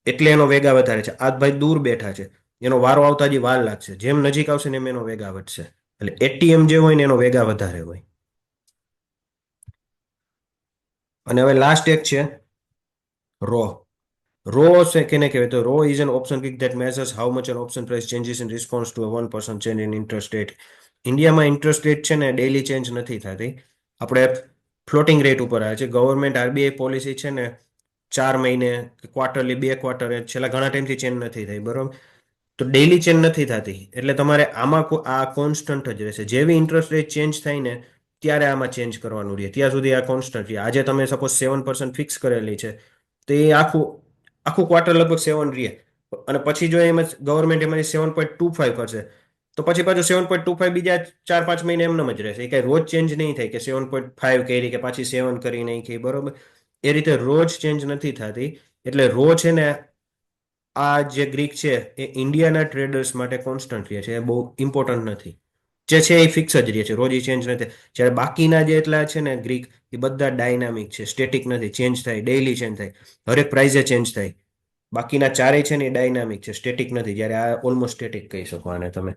એટલે એનો વેગા વધારે છે. આ ભાઈ દૂર બેઠા છે, એનો વારો આવતા જ વાર લાગશે, જેમ નજીક આવશે ને એમ એનો વેગા વધશે. એટલે એટીએમ જે હોય ને એનો વેગા વધારે હોય. અને હવે લાસ્ટ એક છે રો. રો છે કેને કહેવાય? તો રો ઇઝ એન ઓપ્શન કિક that measures how much an option price changes in response to 1% change in interest rate ઇન્ડિયામાં ઇન્ટરેસ્ટ રેટ છે ને ડેઇલી ચેન્જ નથી થતી. આપણે ફ્લોટિંગ રેટ ઉપર આવે છે. ગવર્મેન્ટ આરબીઆઈ પોલિસી છે ને 4 મહિને, ક્વાર્ટરલી, 2 ક્વાર્ટર, છેલ્લા ઘણા ટાઈમથી ચેન્જ નથી થઈ, બરોબર? તો ડેઇલી ચેન્જ નથી થતી, એટલે તમારે આમાં આ કોન્સ્ટન્ટ જ રહેશે. જેવી ઇન્ટરેસ્ટ રેટ ચેન્જ થાય ને ત્યારે આમાં ચેન્જ કરવાનું રહે, ત્યાં સુધી આ કોન્સ્ટન્ટ રહે. આજે તમે સપોઝ 7% ફિક્સ કરેલી છે, તો એ આખું આખું ક્વાર્ટર લગભગ 7 રહે. અને પછી જો એમ ગવર્મેન્ટ એમાંથી 7.25 કરશે, તો પછી પાછું 7.25 બીજા 4-5 મહિને એમનેમ જ રહેશે. એ કઈ રોજ ચેન્જ નહીં થાય કે 7.5 કરી કે પાછી 7 કરી નાખી, બરોબર? એ રીતે રોજ ચેન્જ નથી થતી. એટલે રો છે ને, આ જે ગ્રીક છે એ ઇન્ડિયાના ટ્રેડર્સ માટે કોન્સ્ટન્ટ રહે છે, એ બહુ ઇમ્પોર્ટન્ટ નથી. જે છે એ ફિક્સ જ રહે છે, રોજ ચેન્જ નથી. જ્યારે બાકીના જે એટલા છે ને ગ્રીક, એ બધા ડાયનામિક છે, સ્ટેટિક નથી, ચેન્જ થાય, ડેઇલી ચેન્જ થાય, હરેક પ્રાઇઝે ચેન્જ થાય. બાકીના ચારેય છે ને એ ડાયનામિક છે, સ્ટેટિક નથી. જ્યારે આ ઓલમોસ્ટ સ્ટેટિક કહી શકો આને તમે,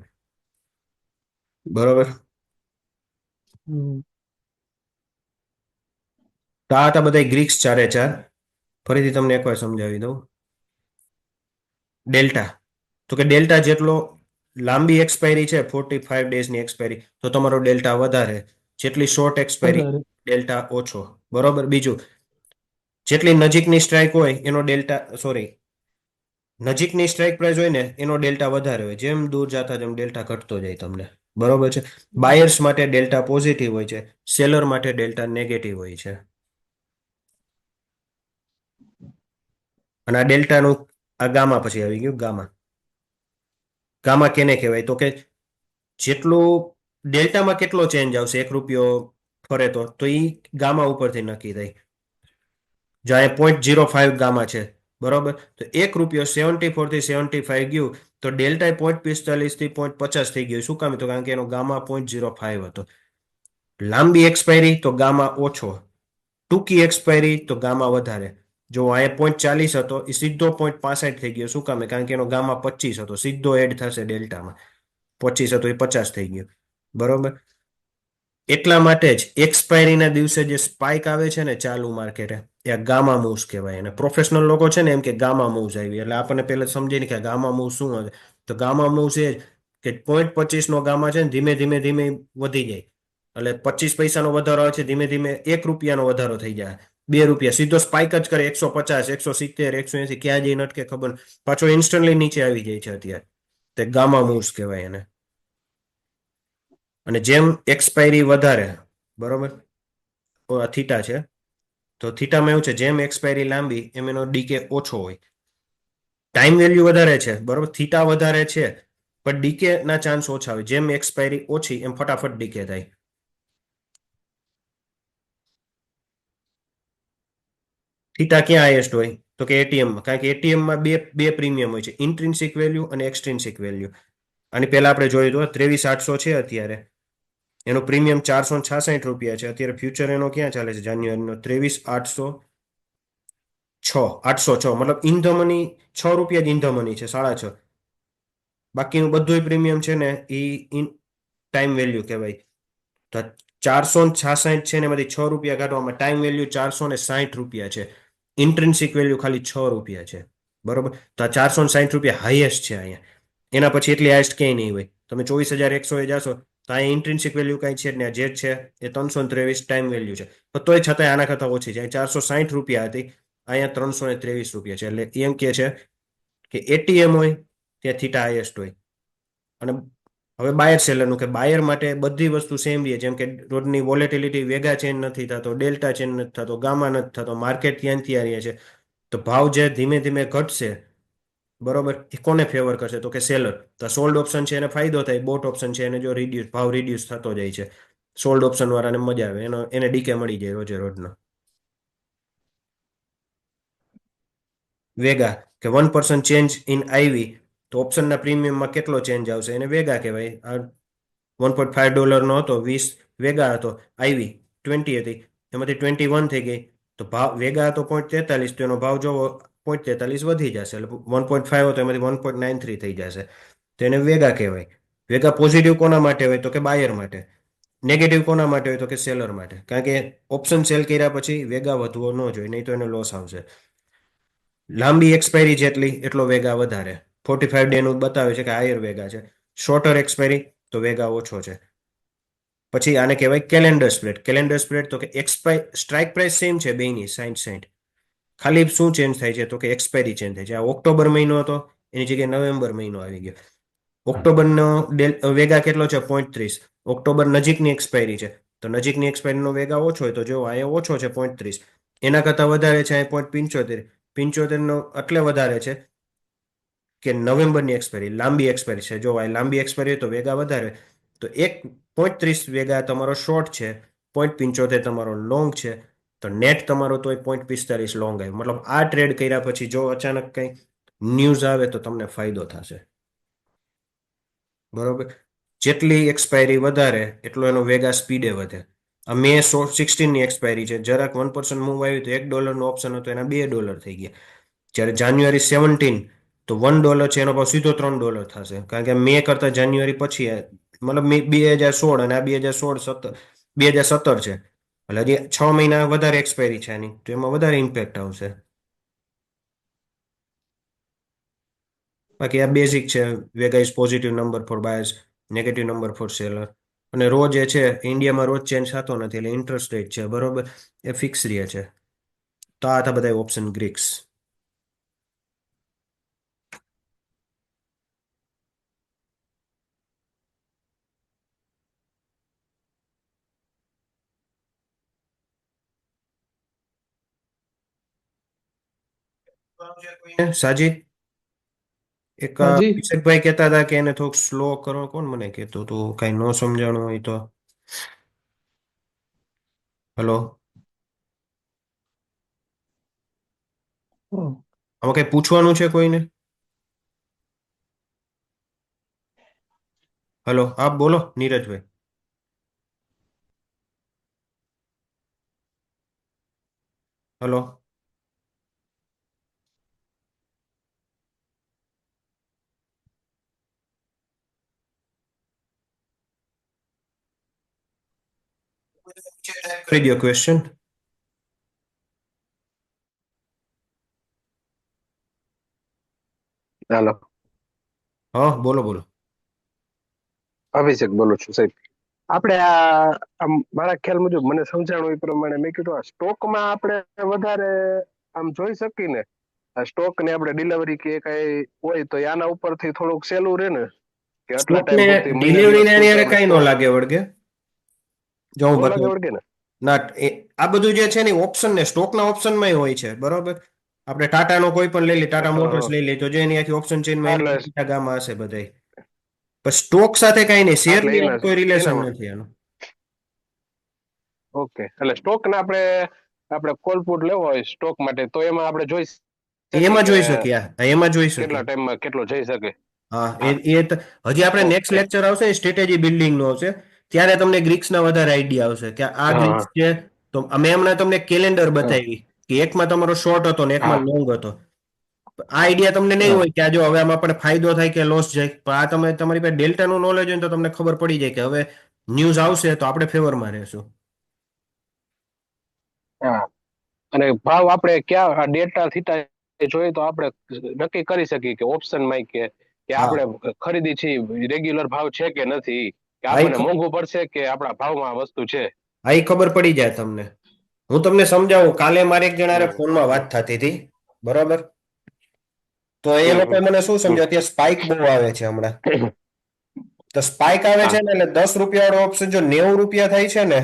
બરોબર? હમ. તો આ હતા બધા ગ્રીક્સ ચારે ચાર. ફરીથી તમને એકવાર સમજાવી દઉં. ડેલ્ટા, તો કે ડેલ્ટા જેટલો લાંબી એક્સપાયરી છે, 45 ડેઝની એક્સપાયરી, તો તમારો ડેલ્ટા વધારે. જેટલી શોર્ટ એક્સપાયરી, વધારે. ડેલ્ટા ઓછો, બરોબર? બીજું, જેટલી નજીકની સ્ટ્રાઇક હોય એનો ડેલ્ટા, સોરી, નજીકની સ્ટ્રાઇક પ્રાઇસ હોય ને એનો ડેલ્ટા વધારે હોય. જેમ દૂર જતા જેમ ડેલ્ટા ઘટતો જાય તમને, બરોબર છે? બાયર્સ માટે ડેલ્ટા પોઝિટિવ હોય છે, સેલર માટે ડેલ્ટા નેગેટિવ હોય છે. અને આ ડેલ્ટાનું આ ગામા પછી આવી ગયું. ગામા, ગામા કેને કહેવાય? તો કે જેટલું ડેલ્ટામાં કેટલો ચેન્જ આવશે 1 રૂપિયો ફરે તો એ ગામા ઉપરથી નક્કી થાય. જો આ 0.05 ગામા છે, બરોબર? તો 1 રૂપિયો 74 થી 75 ગયું, તો ડેલ્ટા 0.45 થી 0.50 થઈ ગયું. શું કામ? તો કારણ કે એનો ગામા 0.05 હતો. લાંબી એક્સપાયરી તો ગામા ઓછો, ટૂંકી એક્સપાયરી તો ગામા વધારે. જો અહીંયા 0.40 હતો, એ સીધો 0.65 થઈ ગયો. શું કામ? કારણ કે એનો ગામા 25 હતો, સીધો એડ થશે ડેલ્ટામાં. 25 હતો એ 50 થઈ ગયો, બરોબર? એટલા માટે જ એક્સપાયરીના દિવસે જે સ્પાઇક આવે છે ને ચાલુ માર્કેટે, એ ગામા મૂવ્સ કહેવાય. અને પ્રોફેશનલ લોકો છે ને એમ કે ગામા મૂવ્સ આવી. એટલે આપણને પહેલા સમજીને કે ગામા મૂવ શું હશે. તો ગામા મૂવ્સ એ કે 0.25 નો ગામા છે ને ધીમે ધીમે ધીમે વધી જાય. એટલે 25 પૈસાનો વધારો આવે છે, ધીમે ધીમે 1 રૂપિયાનો વધારો થઈ જાય. 2 રૂપિયા સીધો સ્પાઇક જ કરે, 150, 170, 180, ક્યાં જઈને અટકે ખબર. પાછો ઇન્સ્ટન્ટલી નીચે આવી જાય છે અત્યારે. તે ગામા મૂવ્સ કહેવાય એને. અને જેમ એક્સપાયરી વધારે, બરોબર, થીટા છે, તો થીટામાં એવું છે, જેમ એક્સપાયરી લાંબી એમ એનો ડીકે ઓછો હોય. ટાઈમ વેલ્યુ વધારે છે, બરોબર, થીટા વધારે છે, પણ ડીકે ના ચાન્સ ઓછા હોય. જેમ એક્સપાયરી ઓછી એમ ફટાફટ ડીકે થાય. થીટા ક્યાં હાઈએસ્ટ હોય? તો કે એટીએમમાં. કારણ કે એટીએમમાં બે પ્રીમિયમ હોય છે, ઇન્ટ્રિન્સિક વેલ્યુ અને એક્સટ્રિન્સિક વેલ્યુ. આની પહેલા આપણે જોયું હતું, 23,800 છે અત્યારે. એનો પ્રીમિયમ 466 રૂપિયા છે અત્યારે. ફ્યુચર એનો ક્યાં ચાલે છે જાન્યુઆરીનો? 23,806, મતલબ ઇન ધ મની 6 રૂપિયા જ ઇન ધ મની છે, 6.5. બાકીનું બધું પ્રીમિયમ છે ને એ ટાઈમ વેલ્યુ કહેવાય. તો 466 છે ને એમાંથી 6 રૂપિયા કાઢવામાં ટાઈમ વેલ્યુ 460 રૂપિયા છે. ઇન્ટ્રિન્સિક વેલ્યુ ખાલી 6 રૂપિયા છે, બરોબર? તો આ 460 રૂપિયા હાઈએસ્ટ છે અહીંયા. એના પછી એટલી હાઈએસ્ટ ક્યાંય નહીં હોય. તમે 24,100 એ જાશો તો અહીંયા ઇન્ટ્રિન્સિક વેલ્યુ કઈ છે ને, જે છે એ 323 ટાઈમ વેલ્યુ છે. તો તોય છતાંય આના કરતા ઓછી છે. 460 રૂપિયા હતી, અહીંયા 323 રૂપિયા છે. એટલે એમ કે છે કે એટીએમ હોય ત્યાં થીટા હાઈએસ્ટ હોય. અને હવે બાયર સેલરનું, કે બાયર માટે બધી વસ્તુ સેમ રહે. જેમ કે રોજની વોલેટિલિટી, વેગા ચેન્જ નથી થતો, ડેલ્ટા ચેન્જ નથી થતો, ગામા નથી થતો, માર્કેટ ત્યાં ત્યાં રહે છે. તો ભાવ જે ધીમે ધીમે ઘટશે, બરોબર, એ કોને ફેવર કરશે? તો કે સેલર. તો સોલ્ડ ઓપ્શન છે એને ફાયદો થાય, બોટ ઓપ્શન છે એને જો ભાવ રિડ્યુસ થતો જાય છે, સોલ્ડ ઓપ્શન વાળાને મજા આવે, એને ડીકે મળી જાય રોજે રોજનો. વેગા, કે 1% ચેન્જ ઇન આઈવી, તો ઓપ્શનના પ્રીમિયમમાં કેટલો ચેન્જ આવશે એને વેગા કહેવાય. $1.5 હતો, 20 વેગા હતો, આઈવી 20 હતી, એમાંથી 21 થઈ ગઈ. તો ભાવ વેગા હતો 0.43, તો એનો ભાવ જોવો 0.43 વધી જશે. એટલે 1.5 હતો એમાંથી 1.93 થઈ જશે. તો એને વેગા કહેવાય. વેગા પોઝિટિવ કોના માટે હોય? તો કે બાયર માટે. નેગેટિવ કોના માટે હોય? તો કે સેલર માટે. કારણ કે ઓપ્શન સેલ કર્યા પછી વેગા વધવો ન જોઈએ, નહીં તો એને લોસ આવશે. લાંબી એક્સપાયરી જેટલી એટલો વેગા વધારે. 45 ડે નું બતાવે છે કે હાયર વેગા છે. શોર્ટર એક્સપાયરી તો વેગા ઓછો છે. પછી આને કહેવાય કેલેન્ડર સ્પ્રેડ. કેલેન્ડર સ્પ્રેડ તો કે સ્ટ્રાઇક પ્રાઇસ સેમ છે બેની 60-60. ખાલી શું ચેન્જ થાય છે તો કે એક્સપાયરી ચેન્જ થાય છે. આ ઓક્ટોબર મહિનો હતો એની જગ્યાએ નવેમ્બર મહિનો આવી ગયો. ઓક્ટોબરનો વેગા કેટલો છે 0.30. ઓક્ટોબર નજીકની એક્સપાયરી છે તો નજીકની એક્સપાયરીનો વેગા ઓછો હોય તો જો અહીંયા ઓછો છે 0.30. એના કરતાં વધારે છે અહીંયા 0.75. 75 નો એટલે વધારે છે કે નવેમ્બરની એક્સપાયરી લાંબી એક્સપાયરી છે. જો આ લાંબી એક્સપાયરી હોય તો વેગા વધારે. તો 1.30 વેગા તમારો શોર્ટ છે, 0.75 તમારો લોંગ છે. તો નેટ તમારો તો 0.45 લોંગ આવ્યો. મતલબ આ ટ્રેડ કર્યા પછી જો અચાનક કંઈ ન્યૂઝ આવે તો તમને ફાયદો થશે. બરોબર. જેટલી એક્સપાયરી વધારે એટલો એનો વેગા સ્પીડે વધે. આ મે 16ની એક્સપાયરી છે, જરાક 1% મૂવ આવ્યું તો $1 ઓપ્શન હતો એના $2 થઈ ગયા. જ્યારે જાન્યુઆરી 17 તો $1 છે એનો ભાવ સીધો $3 થશે, કારણ કે મે કરતા જાન્યુઆરી પછી મતલબ 2016 અને આ 2017 છે એટલે હજી 6 મહિના વધારે એક્સપાયરી છે એની, તો એમાં વધારે ઇમ્પેક્ટ આવશે. બાકી આ બેઝિક છે. Vega is positive number for buyers, negative number for seller. અને રોજ એ છે ઇન્ડિયામાં રોજ ચેન્જ થતો નથી એટલે ઇન્ટરેસ્ટ રેટ છે બરોબર એ ફિક્સ રહે છે. તો આ હતા બધા ઓપ્શન ગ્રીક્સ. સાજી એક હાજી. અભિષેકભાઈ કહેતા હતા કે એને થોડુંક સ્લો કરો. કોણ મને કહેતું તું કઈ ન સમજાણું હોય તો? હલો, હમ. આમાં કઈ પૂછવાનું છે કોઈને? હલો, આપ બોલો નીરજભાઈ. હલો, કરી દો ક્વેશ્ચન. હાલો, હા બોલો બોલો. અભિષેક બોલું છું સાહેબ. આપણે આ આમ મારા ખ્યાલ મુજબ મને સમજાણું એ પ્રમાણે મેં કીધું આ સ્ટોકમાં આપણે વધારે આમ જોઈ શકીએ ને આ સ્ટોક ને આપણે ડિલિવરી કે કઈ હોય તો આના ઉપરથી થોડુંક સહેલું રહે ને કે આટલા સ્ટોકને ટાઈમ પૂરતી મહિના ડિલિવરી દિવસ ને પૂરતો યારે આપણે કઈ ન સ્ટોક લાગે વળગે. જો હું નો લાગે બતાવું વળગે ને. ના આ બધું જે છે ને ઓપ્શન ને સ્ટોકના ઓપ્શનમાં હોય છે બરોબર. આપણે ટાટાનો કોઈ પણ લઈ લઈએ, ટાટા મોટર્સ લઈ લઈએ તો જે એની આખી ઓપ્શન ચેનમાં એટલે એની ગામાં હશે બધાય. પણ સ્ટોક સાથે કઈ નહીં, શેર એટલે ની એના કોઈ રિલેશન એનામાં નથી એનું. ઓકે એટલે સ્ટોક ને આપણે કોલ પુટ લેવો હોય સ્ટોક માટે તો એમાં આપણે જોઈ શકીએ એમાં કે જોઈ શકીએ. એમાં જોઈ શકીએ. કેટલા ટાઈમમાં કેટલો જઈ શકે. હા હા હજી આપણે નેક્સ્ટ ઓકે. લેક્ચર આવશે સ્ટ્રેટેજી બિલ્ડિંગ નો આવશે ત્યારે તમને ગ્રીક્સના વધારે આઈડિયા આવશે કે આ હા ગ્રીક્સ છે. તો અમે હમણાં તમને કેલેન્ડર હા બતાવી કે એકમાં તમારો શોર્ટ હતો ને હા એકમાં લોંગ હતો. આ આઈડિયા તમને નહીં હા હોય કે આ જો હવે આમાં આપણે ફાયદો થાય કે લોસ જાય, પણ આ તમે તમારી પાસે ડેલ્ટાનું નોલેજ હોય ને તો તમને ખબર પડી જાય કે હવે ન્યૂઝ આવશે તો આપણે ફેવરમાં રહેશું. હા. અને ભાવ આપણે ક્યાં આ ડેટા થીટા જોઈએ તો આપણે નક્કી કરી શકીએ કે ઓપ્શન માં કે હા આપણે ખરીદી છે રેગ્યુલર ભાવ છે કે નથી, કે હા આપણને મોંઘું પડશે કે આપણા ભાવમાં આ વસ્તુ છે. હા એ ખબર પડી જાય તમને. હું તમને સમજાવું. કાલે મારે એક જણા હમ ફોનમાં વાત હમ થતી હતી બરોબર. તો એ હમ લોકો મને શું હમ સમજાવે કે સ્પાઇક બહુ આવે છે હમણાં. હમ. તો સ્પાઇક આવે હા છે ને એટલે ₹10 વાળો ઓપ્શન જો ₹90 થાય છે ને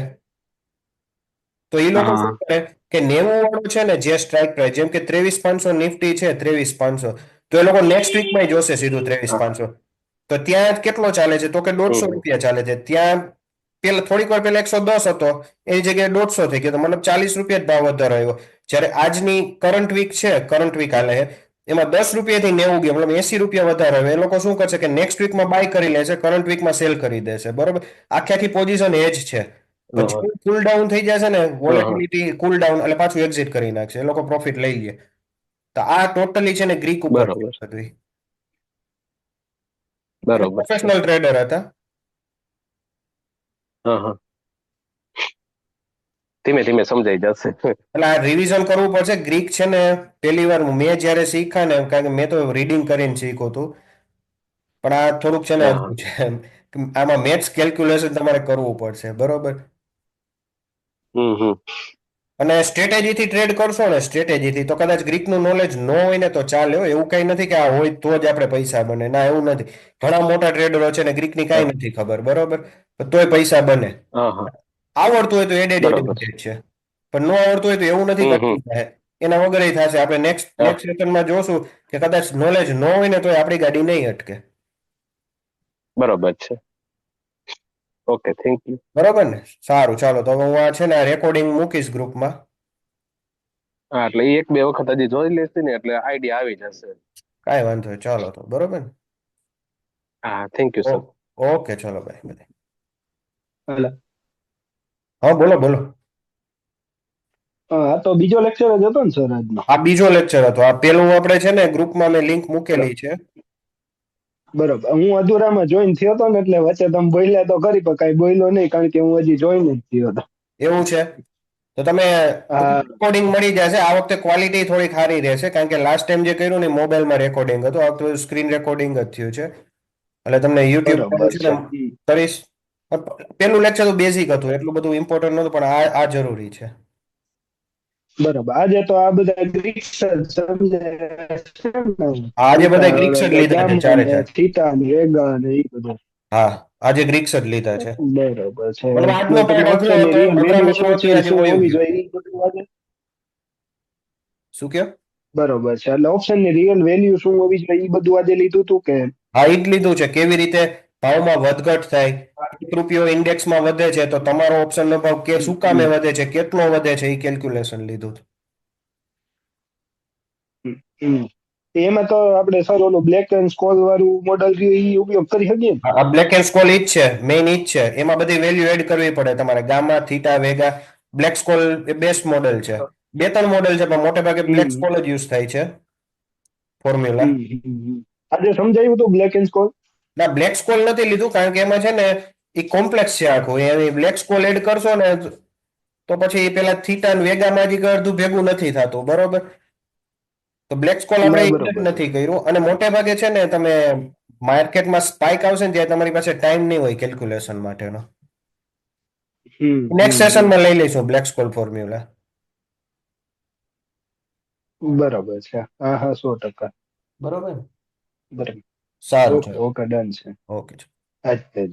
તો એ લોકો શું હા કરે કે 90 વાળું છે ને જે સ્ટ્રાઇક પ્રાઇસ જેમ કે 23,500 નિફ્ટી છે 23,500 તો એ લોકો નેક્સ્ટ વીકમાં જોશે સીધું હા 23,500. તો ત્યાં કેટલો ચાલે છે તો કે હમ ₹150 ચાલે છે. ત્યાં પેલા થોડીક વાર પેલા 110 હતો એની જગ્યાએ 150 થઈ ગયો તો મતલબ ₹40 જ ભાવ વધારો આવ્યો. જ્યારે આજની કરંટ વીક છે, કરંટ વીક હાલે છે એમાં ₹10 થી 90 ગયા મતલબ ₹80 વધારો આવ્યો. એ લોકો શું કરશે કે નેક્સ્ટ વીકમાં બાય કરી લેશે, કરંટ વીકમાં સેલ કરી દેશે બરોબર. આખી આખી પોઝિશન એ જ છે. હા પછી કુલ ડાઉન થઈ જશે ને હા વોલેટિલિટી કુલ ડાઉન એટલે પાછું એક્ઝિટ કરી નાખશે. એ લોકો પ્રોફિટ લઈ લે. તો આ ટોટલી છે ને ગ્રીક ઉપર બરોબર હતી. એટલે બરોબર છે. પ્રોફેશનલ ટ્રેડર હતા. હા હા ધીમે ધીમે સમજાઈ જશે. એટલે આ રિવિઝન કરવું પડશે. ગ્રીક છે ને પહેલી વાર મેં જયારે શીખ્યા ને કારણ કે મેં તો રીડિંગ કરીને શીખ્યું હતું પણ આ થોડુંક છે ને હા અઘરું છે એમ. આમાં મેથ્સ કેલ્ક્યુલેશન તમારે કરવું પડશે, બરોબર? હમ અને સ્ટ્રેટેજીથી ટ્રેડ કરશો ને, સ્ટ્રેટેજીથી, તો કદાચ ગ્રીકનું નોલેજ ન હોય ને તો ચાલે હો. એવું કઈ નથી કે આ હોય તો જ આપણે પૈસા બને. ના, એવું નથી. ઘણા મોટા ટ્રેડરો છે ને ગ્રીકની કાંઈ નથી ખબર, બરોબર? પણ તોય પૈસા બને. હા હા આવડતું હોય તો એડેડ બરોબર છે. એડવાન્ટેજ છે, પણ ન આવડતું હોય તો એવું નથી હમ કરતું થાય. એના વગર થશે. આપણે હા નેક્સ્ટ સેશનમાં જોશું કે કદાચ નોલેજ ન હોય ને તો આપણી ગાડી નહીં અટકે. બરોબર છે. Okay, thank you. બરોબર ને? સારું, ચાલો. તો હવે હું આ છે ને રેકોર્ડિંગ મૂકીશ ગ્રુપમાં. હા, એટલે ઈ એક બે વખત હજી જોઈ લેશે ને એટલે આઈડિયા આવી જશે. કાંઈ વાંધો નહીં. ચાલો તો, બરોબર ને? હા, થેન્ક યુ સર. ઓકે, ચલો ભાઈ. હાલો. હા, બોલો બોલો. આ તો બીજો લેક્ચર જ હતો ને સર આજનો? આ બીજો લેક્ચર હતો. આ પેલું આપણે છે ને ગ્રુપમાં મેં લિંક મૂકેલી છે. બરોબર. હું અધૂરામાં જોઈન થયો હતો ને એટલે વચ્ચે તમે બોલ્યા તો ખરી પણ કાંઈ બોલ્યો નહીં કારણ કે હું હજી જોઈન જ થયો હતો. એવું છે? તો તમે હા રેકોર્ડિંગ મળી જશે. આ વખતે ક્વોલિટી થોડી સારી રહેશે કારણ કે લાસ્ટ ટાઈમ જે કર્યું ને મોબાઈલમાં રેકોર્ડિંગ હતું. આ વખતે સ્ક્રીન રેકોર્ડિંગ જ થયું છે. એટલે તમને યુટ્યુબ બરોબર છે છે. ને કરીશ. પેલું લેક્ચર તો બેઝિક હતું, એટલું બધું ઇમ્પોર્ટન્ટ નહોતું, પણ આ જરૂરી છે. બરોબર. આજે તો આ બધા ગ્રીક્સ જ સમજાય છે ને. આજે બધા થીટા, ગ્રીક્સ જ લીધા છે, ગામા ચારે ને ચાર. થીટા ને વેગા ને એ બધું. હા, આજે ગ્રીક્સ જ લીધા છે. બરોબર છે. મતલબ આજનો એટલે પછી પાર્ટ અઘરો ઓપ્શનની હતો, રિયલ અઘરામાં વેલ્યુ અઘરો શું હતો, છે ને આજે શું વયું હોવી ગયું. જોઈએ એ બધું આજે. શું કયો? બરોબર છે. એટલે ઓપ્શનની રિયલ વેલ્યુ શું હોવી જોઈએ એ બધું આજે લીધું હતું કે? હા, ઈ જ લીધું છે. કેવી રીતે ભાવમાં વધઘટ થાય. 1 રૂપિયો ઇન્ડેક્સમાં વધે છે તો તમારો ઓપ્શનનો ભાવ શું કામે વધે છે, કેટલો વધે છે, એ કેલ્ક્યુલેશન લીધું છે. હમ. એમાં તો આપણે સર ઓલું બ્લેક એન્ડ સ્કોલ વાળું મોડલ રહ્યું એ ઉપયોગ કરી શકીએ ને? આ બ્લેક એન્ડ સ્કોલ ઈ જ છે, મેઇન ઈ જ છે. એમાં બધી વેલ્યુ એડ કરવી પડે તમારે. Gamma, theta, vega. Black Scholes એ બેસ્ટ મોડેલ છે. 2-3 મોડેલ છે પણ મોટે ભાગે બ્લેક હમ સ્કોલ જ યુઝ થાય છે ફોર્મ્યુલા. આજે સમજાયું હતું બ્લેક એન્ડ સ્કોલ? ના, બ્લેક સ્કોલ નથી લીધું કારણ કે એમાં છે ને એ કોમ્પ્લેક્સ છે આખું. એ બ્લેક સ્કોલ એડ કરશો ને તો પછી પેલા થીટા ને વેગામાં જ અડધું ભેગું નથી થતું, બરોબર? તો બ્લેક સ્કોલ આપણે ના, use જ બરોબર છે. નથી કર્યું. અને મોટે ભાગે છે ને તમે માર્કેટમાં સ્પાઇક આવશે ને ત્યારે તમારી પાસે ટાઈમ નહીં હોય કેલ્ક્યુલેશન માટેનો. નેક્સ્ટ સેશનમાં લઈ લઈશું બ્લેક સ્કોલ ફોર્મ્યુલા. બરોબર છે. હા હા, 100%. બરોબર. બરોબર. સારું, ઓકે ચાલો. ઓકે, ડન છે. ઓકે. અચ્છા.